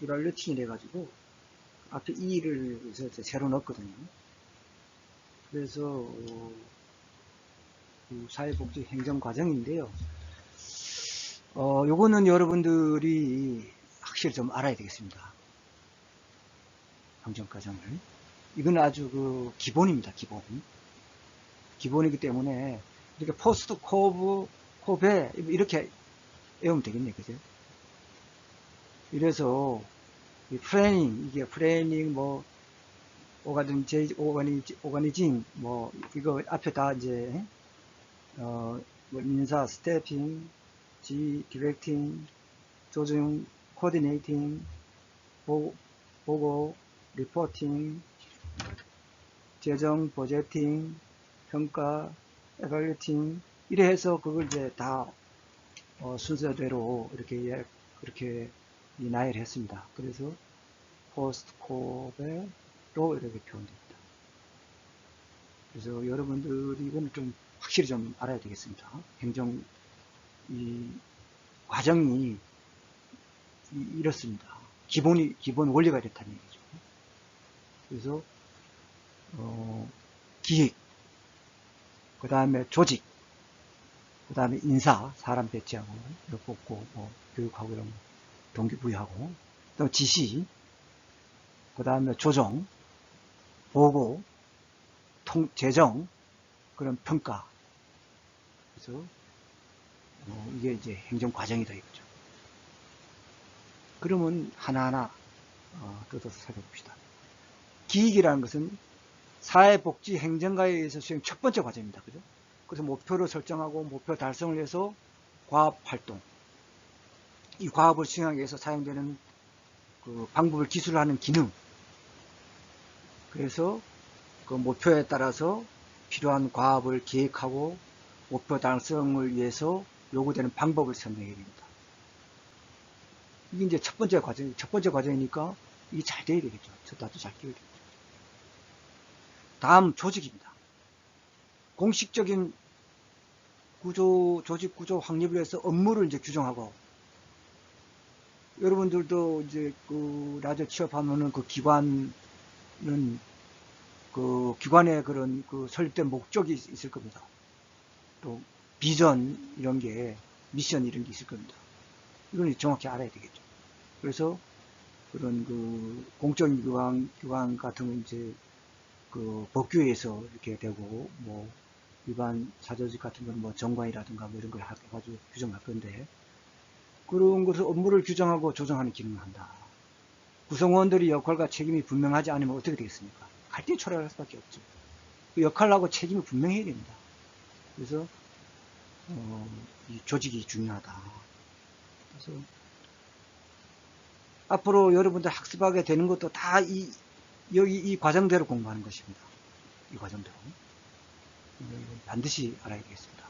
이럴루틴이 돼가지고 앞에 E를 새로 넣었거든요. 그래서 사회복지 행정 과정인데요. 요거는 여러분들이 확실히 좀 알아야 되겠습니다. 행정 과정을. 이건 아주 기본입니다. 기본이기 때문에 이렇게 포스트 코브에 이렇게 외우면 되겠네, 그죠? 이래서 이게 프레이닝 오가니즘 이거 앞에 다 이제 뭐 인사 스태핑, 디렉팅, 조정, 코디네이팅, 보고, 리포팅, 재정, 버제팅, 평가, 에벌루팅 이래 해서 그걸 이제 다 순서대로 그렇게 나열했습니다. 그래서 포스트 코베로 이렇게 표현됩니다. 그래서 여러분들이 이거는 좀 확실히 좀 알아야 되겠습니다. 행정 과정이 이렇습니다. 기본 원리가 이렇다는 얘기죠. 그래서 기획, 그 다음에 조직, 그 다음에 인사, 사람 배치하고, 뽑고, 교육하고 이런 거. 동기부여하고, 또 지시, 그 다음에 조정, 보고, 재정, 그런 평가. 그래서 이게 이제 행정 과정이다 이거죠. 그러면 하나하나 뜯어서 살펴봅시다. 기획이라는 것은 사회복지 행정가에 의해서 수행 첫 번째 과정입니다. 그죠? 그래서 목표를 설정하고 목표 달성을 위해서 과업활동, 이 과업을 수행하기 위해서 사용되는 그 방법을 기술하는 기능, 그래서 그 목표에 따라서 필요한 과업을 계획하고 목표 달성을 위해서 요구되는 방법을 설명해야 됩니다. 이게 이제 첫 번째 과정이니까 이게 잘 돼야 되겠죠. 나도 잘 끼워야 되겠죠. 다음 조직입니다. 공식적인 조직 구조 확립을 해서 업무를 이제 규정하고, 여러분들도 이제 그 라디오 취업하면은 그 기관은 그 기관의 그런 그 설립된 목적이 있을 겁니다. 또 비전 이런 게, 미션 이런 게 있을 겁니다. 이건 정확히 알아야 되겠죠. 그래서 그런 그 공적인 기관 같은 건 이제 그 법규에서 이렇게 되고, 뭐 일반 사조직 같은 건 뭐 정관이라든가 뭐 이런 걸 해가지고 규정할 건데, 그런 것을 업무를 규정하고 조정하는 기능을 한다. 구성원들의 역할과 책임이 분명하지 않으면 어떻게 되겠습니까? 갈등이 초래할 수밖에 없죠. 그 역할하고 책임이 분명해야 됩니다. 그래서 이 조직이 중요하다. 그래서 앞으로 여러분들 학습하게 되는 것도 다 여기 이 과정대로 공부하는 것입니다. 이 과정대로. 반드시 알아야 되겠습니다.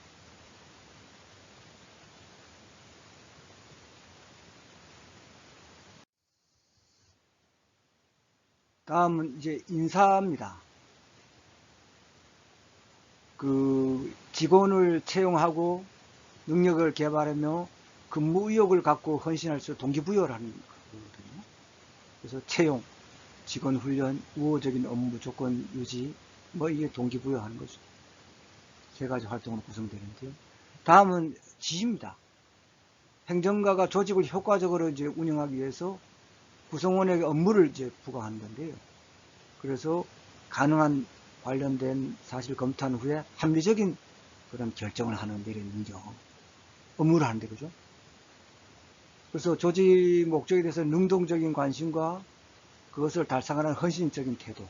다음은 이제 인사입니다. 그 직원을 채용하고 능력을 개발하며 근무 의욕을 갖고 헌신할 수 동기부여를 하는 거거든요. 그래서 채용, 직원 훈련, 우호적인 업무 조건 유지, 뭐 이게 동기부여하는 거죠. 세 가지 활동으로 구성되는데요. 다음은 지시입니다. 행정가가 조직을 효과적으로 이제 운영하기 위해서 구성원에게 업무를 이제 부과하는 건데요. 그래서 가능한 관련된 사실 검토한 후에 합리적인 그런 결정을 하는 데를 능력, 업무를 하는데, 그죠? 그래서 조직 목적에 대해서 능동적인 관심과 그것을 달성하는 헌신적인 태도,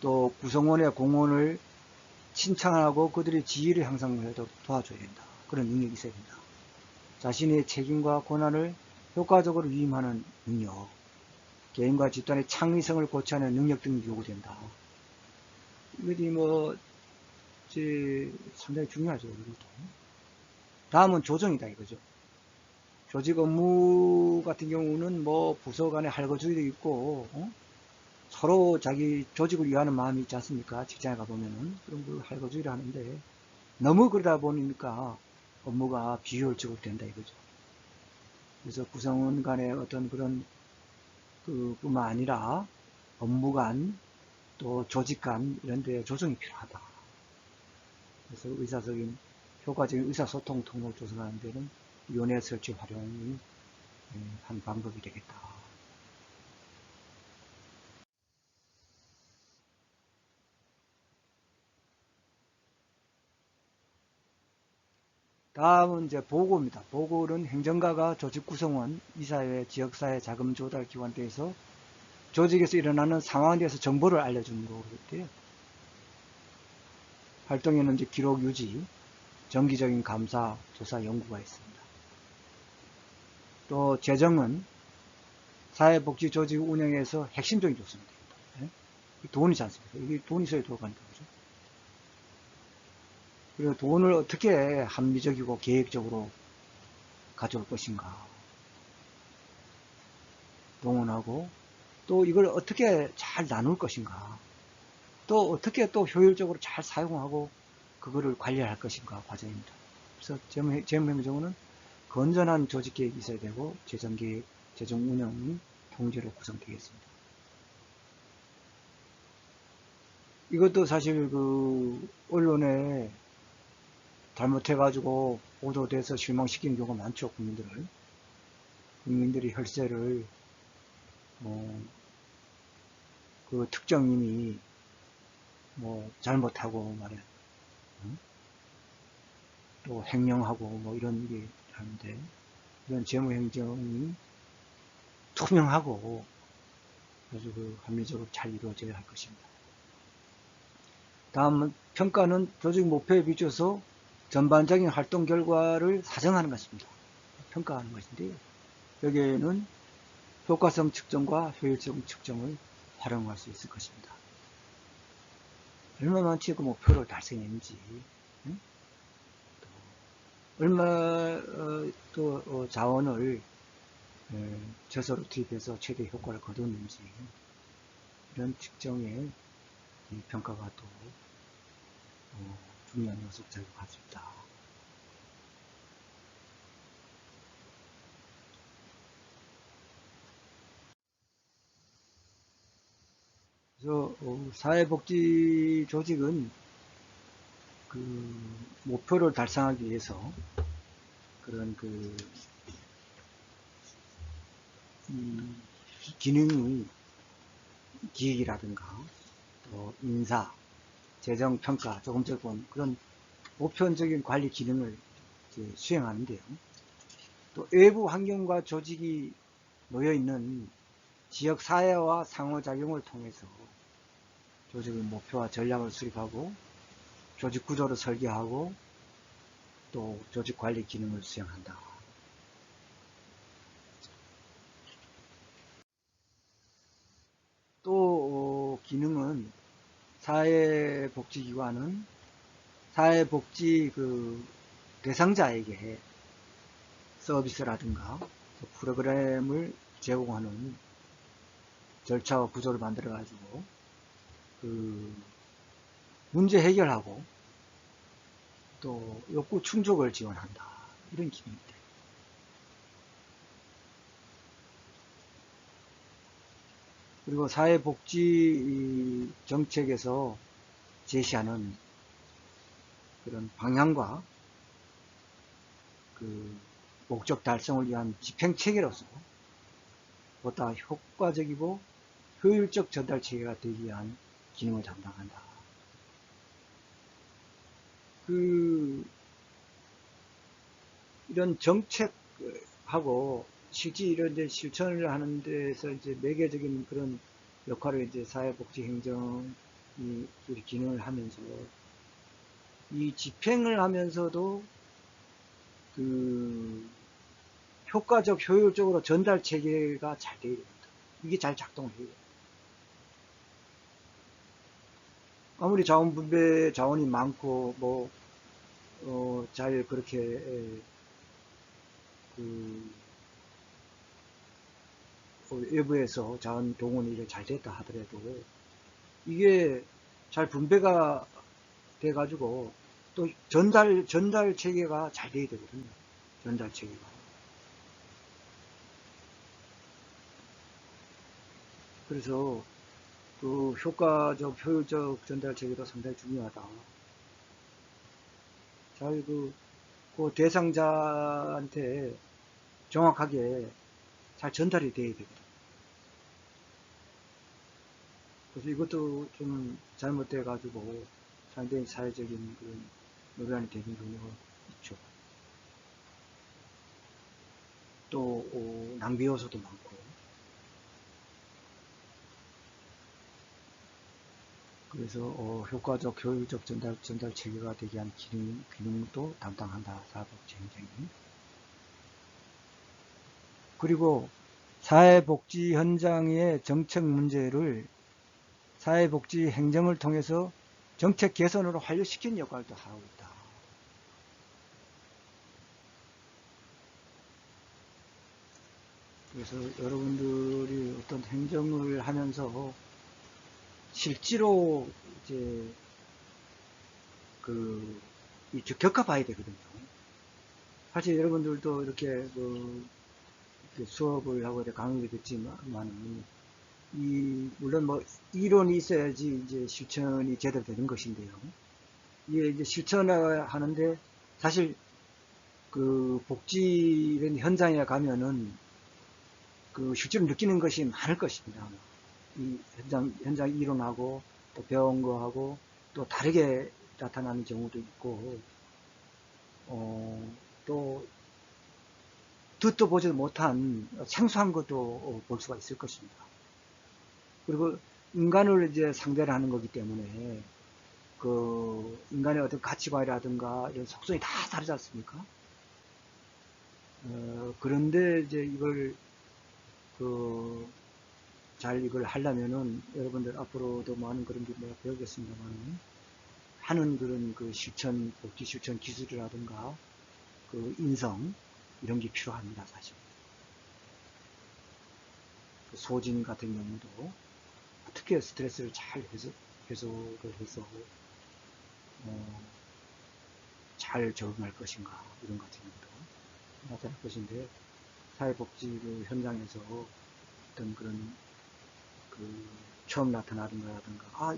또 구성원의 공헌을 칭찬하고 그들의 지위를 향상해도 도와줘야 된다. 그런 능력이 있어야 된다. 자신의 책임과 권한을 효과적으로 위임하는 능력, 개인과 집단의 창의성을 고취하는 능력 등이 요구된다. 이것이 상당히 중요하죠. 이것도. 다음은 조정이다 이거죠. 조직 업무 같은 경우는 뭐 부서 간에 할거주의도 있고, 서로 자기 조직을 위하는 마음이 있지 않습니까? 직장에 가보면은 그런 걸 할거주의를 하는데, 너무 그러다 보니까 업무가 비효율적으로 된다 이거죠. 그래서 구성원 간의 어떤 그런 뿐만 아니라 업무 간, 또 조직 간 이런 데 조정이 필요하다. 그래서 효과적인 의사소통 통로를 조성하는 데는 위원회 설치 활용이 한 방법이 되겠다. 다음은 이제 보고입니다. 보고는 행정가가 조직 구성원, 이사회, 지역사회, 자금 조달 기관대에서 조직에서 일어나는 상황에 대해서 정보를 알려주는 거고요. 활동에는 이제 기록 유지, 정기적인 감사, 조사, 연구가 있습니다. 또 재정은 사회복지 조직 운영에서 핵심적인 요소입니다. 돈이지 않습니까? 이게 돈이 있어야 돌아가니까, 그죠? 그리고 돈을 어떻게 합리적이고 계획적으로 가져올 것인가 동원하고, 또 이걸 어떻게 잘 나눌 것인가, 또 어떻게 또 효율적으로 잘 사용하고 그거를 관리할 것인가 과정입니다. 그래서 재무행정은 건전한 조직 계획이 있어야 되고 재정 계획, 재정 운영이 통제로 구성되겠습니다. 이것도 사실 그 언론에 잘못해가지고 보도돼서 실망시키는 경우가 많죠, 국민들을. 국민들이 혈세를 그 특정인이 잘못하고 말이야, 응? 또 횡령하고 이런 게 하는데, 이런 재무행정이 투명하고 아주 합리적으로 잘 이루어져야 할 것입니다. 다음 평가는 조직 목표에 비춰서 전반적인 활동 결과를 사정하는 것입니다. 평가하는 것인데, 여기에는 효과성 측정과 효율성 측정을 활용할 수 있을 것입니다. 얼마만치 그 목표를 달성했는지, 응? 얼마 자원을 저서로 투입해서 최대 효과를 거뒀는지, 이런 측정의 평가가 또 중요한 요소가 될 것 같습니다. 그래서 사회복지 조직은 그 목표를 달성하기 위해서 그런 기능의 기획이라든가 또 인사, 재정평가, 조금씩 본 그런 보편적인 관리 기능을 수행하는데요. 또 외부 환경과 조직이 놓여있는 지역 사회와 상호작용을 통해서 조직의 목표와 전략을 수립하고 조직 구조를 설계하고 또 조직 관리 기능을 수행한다. 또 기능은 사회복지기관은 사회복지 대상자에게 서비스라든가 프로그램을 제공하는 절차와 구조를 만들어 가지고 문제 해결하고 또 욕구 충족을 지원한다, 이런 기능입니다. 그리고 사회복지 정책에서 제시하는 그런 방향과 목적 달성을 위한 집행체계로서 보다 효과적이고 효율적 전달체계가 되기 위한 기능을 담당한다. 이런 정책하고 실제 이런 실천을 하는 데서 매개적인 그런 역할을 사회복지행정이 기능을 하면서 이 집행을 하면서도 효과적 효율적으로 전달 체계가 잘 되어야 됩니다. 이게 잘 작동을 해요. 아무리 자원 분배 자원이 많고 잘 그렇게 외부에서 자원 동원이 잘 됐다 하더라도 이게 잘 분배가 돼 가지고 또 전달 체계가 잘 돼야 되거든요. 전달 체계가. 그래서 효과적 효율적 전달 체계가 상당히 중요하다. 잘 대상자한테 정확하게 잘 전달이 돼야 되거든요. 그래서 이것도 좀 잘못돼 가지고 상당히 사회적인 그런 논란이 되는 경우가 있죠. 또 낭비 요소도 많고. 그래서 효과적 효율적 전달 체계가 되게 위한 기능도 담당한다, 사회복지행정이. 그리고 사회복지 현장의 정책 문제를 사회복지 행정을 통해서 정책 개선으로 완료시키는 역할도 하고 있다. 그래서 여러분들이 어떤 행정을 하면서 실제로 겪어봐야 되거든요. 사실 여러분들도 이렇게 수업을 하고 강의를 듣지만은 물론 이론이 있어야지 실천이 제대로 되는 것인데요. 이게 실천을 하는데 사실 복지 이런 현장에 가면은 그 실제로 느끼는 것이 많을 것입니다. 아마. 이 현장 이론하고 또 배운 거하고 또 다르게 나타나는 경우도 있고, 또 듣도 보지도 못한 생소한 것도 볼 수가 있을 것입니다. 그리고 인간을 이제 상대를 하는 거기 때문에 그 인간의 어떤 가치관이라든가 이런 속성이 다 다르지 않습니까? 그런데 이제 이걸 잘 이걸 하려면은 여러분들 앞으로도 많은 그런 게 내가 배우겠습니다만 하는 그런 그 실천, 복지 실천 기술이라든가 그 인성 이런 게 필요합니다, 사실. 그 소진 같은 경우도 어떻게 스트레스를 잘 해소를 해서 잘 적응할 것인가 이런 같은 경우도 나타날 것인데 사회복지 그 현장에서 어떤 그런 그 처음 나타나는 거라든가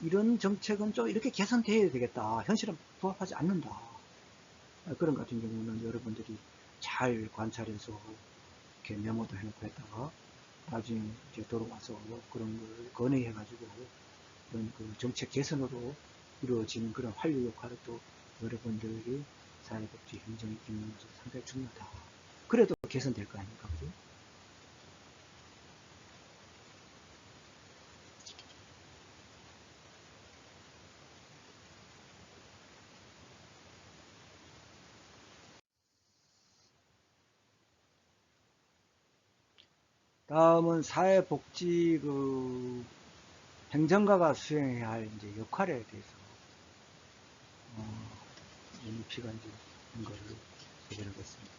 이런 정책은 좀 이렇게 개선돼야 되겠다, 현실은 부합하지 않는다, 그런 같은 경우는 여러분들이 잘 관찰해서 이렇게 메모도 해놓고 했다가 나중에 이제 돌아와서 그런 걸 건의해 가지고 그런 그 정책 개선으로 이루어지는 그런 활류 역할을 또 여러분들이 사회복지 행정에 있는 것은 상당히 중요하다. 그래도 개선될 거 아닙니까? 그죠? 다음은 사회복지 그 행정가가 수행해야 할 이제 역할에 대해서 NEP가 이제 한 거를 소개를 했습니다.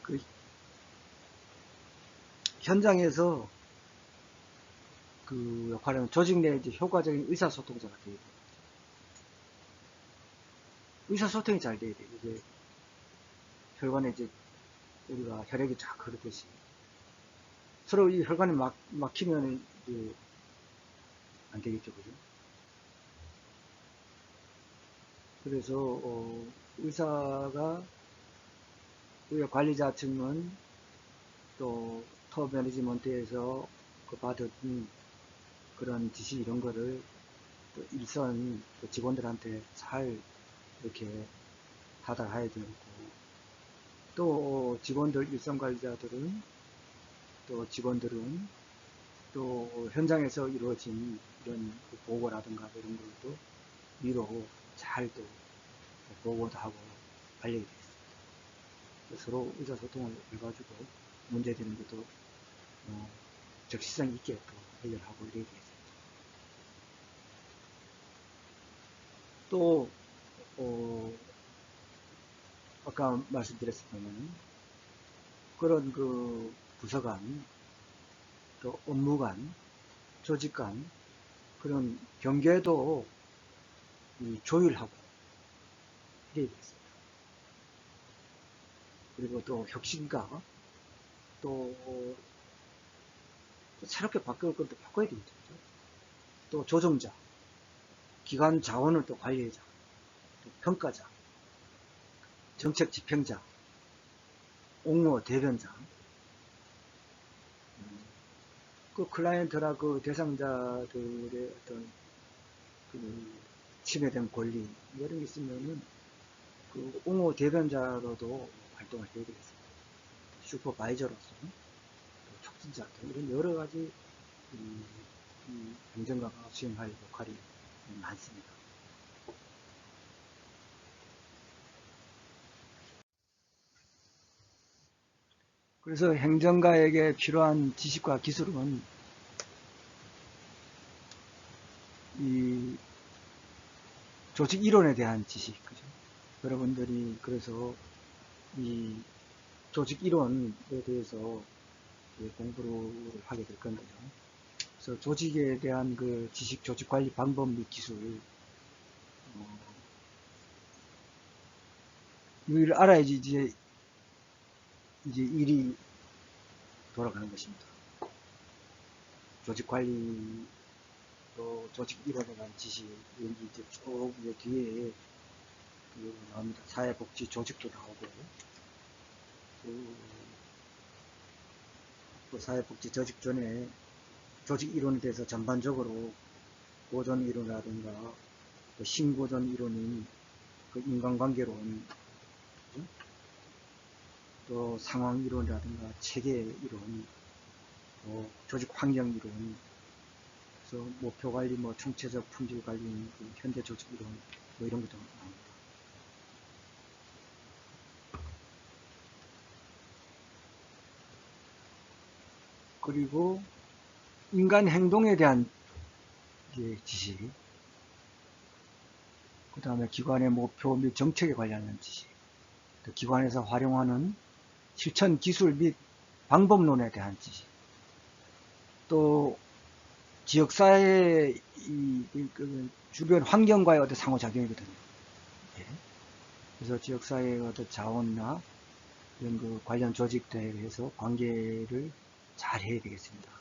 그 현장에서 그 역할은 조직 내 이제 효과적인 의사소통자가 되어야 돼요. 의사소통이 잘 돼야 돼요. 이게 혈관에 이제 우리가 혈액이 쫙 흐르듯이 서로 이 혈관이 막히면 이제 안 되겠죠, 그죠? 그래서 의사가 의료 관리자 측은 또 톱 매니지먼트에서 그 받은 그런 지시 이런 거를 또 일선 직원들한테 잘 이렇게 하달해야 되고, 또 직원들 일선 관리자들은 또 직원들은 또 현장에서 이루어진 이런 그 보고라든가 이런 것도 위로 잘 또 보고도 하고 알려야 되겠습니다. 서로 의사소통을 해가지고 문제되는 것도 적시성 있게 또 해결하고 이래야 되겠습니다. 또 아까 말씀드렸습니다만 그런 그 부서간 또 업무간 조직간 그런 경계도 조율하고 이래야 되겠습니다. 그리고 또 혁신가 또 새롭게 바꿀 것도 바꿔야 되겠죠. 또 조정자, 기관 자원을 또 관리자, 또 평가자, 정책 집행자, 옹호 대변자, 그 클라이언트나 그 대상자들의 어떤 그 침해된 권리 이런 게 있으면은 그 옹호 대변자로도 활동을 해야 되겠습니다. 슈퍼바이저로서 또 촉진자 이런 여러 가지 행정가가 수행할 역할이 많습니다. 그래서 행정가에게 필요한 지식과 기술은 이 조직 이론에 대한 지식, 그죠? 여러분들이 그래서 이 조직 이론에 대해서 공부를 하게 될 건데요. 그래서 조직에 대한 그 지식, 조직 관리 방법 및 기술, 이걸 알아야지 이제 일이 돌아가는 것입니다. 조직 관리, 또 조직 이론에 대한 지식, 여기 이제 쭉 뒤에 나옵니다. 사회복지 조직도 나오고, 또 사회복지 조직 전에 조직 이론에 대해서 전반적으로 고전 이론이라든가 또 신고전 이론인 그 인간관계론, 또 상황 이론이라든가 체계 이론, 또 조직 환경 이론, 그래서 목표 관리, 뭐 총체적 품질 관리, 그 현대 조직 이론, 뭐 이런 것도 나옵니다. 그리고 인간 행동에 대한 지식, 그 다음에 기관의 목표 및 정책에 관련한 지식, 또 기관에서 활용하는 실천 기술 및 방법론에 대한 지식, 또 지역사회의 그 주변 환경과의 어떤 상호작용이거든요. 예. 그래서 지역사회의 어떤 자원이나 이런 그 관련 조직들에서 관계를 잘 해야 되겠습니다.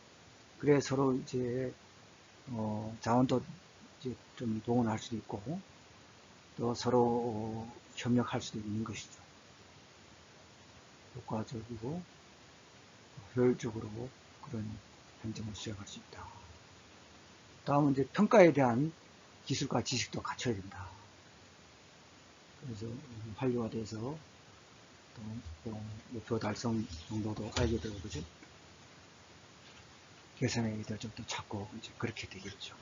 그래 서로 이제 자원도 이제 좀 동원할 수도 있고 또 서로 협력할 수도 있는 것이죠. 효과적이고 효율적으로 그런 행정을 수행할 수 있다. 다음은 이제 평가에 대한 기술과 지식도 갖춰야 된다. 그래서 활성화돼서 또 목표 달성 정도도 알게 되고 그죠? 개선의 일들 좀 더 찾고 이제 그렇게 되겠죠.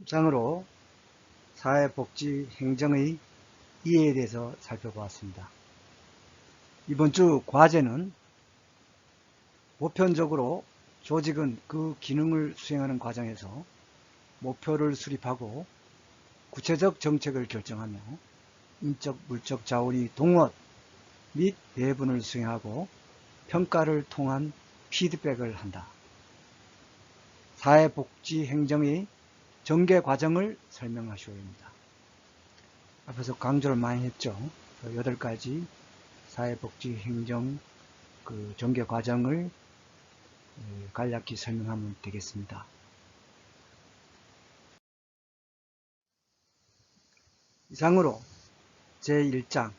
이상으로 사회복지 행정의 이해에 대해서 살펴보았습니다. 이번 주 과제는 보편적으로 조직은 그 기능을 수행하는 과정에서 목표를 수립하고 구체적 정책을 결정하며 인적, 물적 자원이 동원 및 배분을 수행하고 평가를 통한 피드백을 한다. 사회복지 행정의 전개 과정을 설명하시오 합니다. 앞에서 강조를 많이 했죠. 8가지 사회복지 행정 그 전개 과정을 간략히 설명하면 되겠습니다. 이상으로 제1장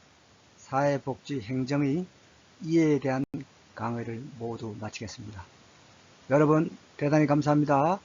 사회복지 행정의 이해에 대한 강의를 모두 마치겠습니다. 여러분 대단히 감사합니다.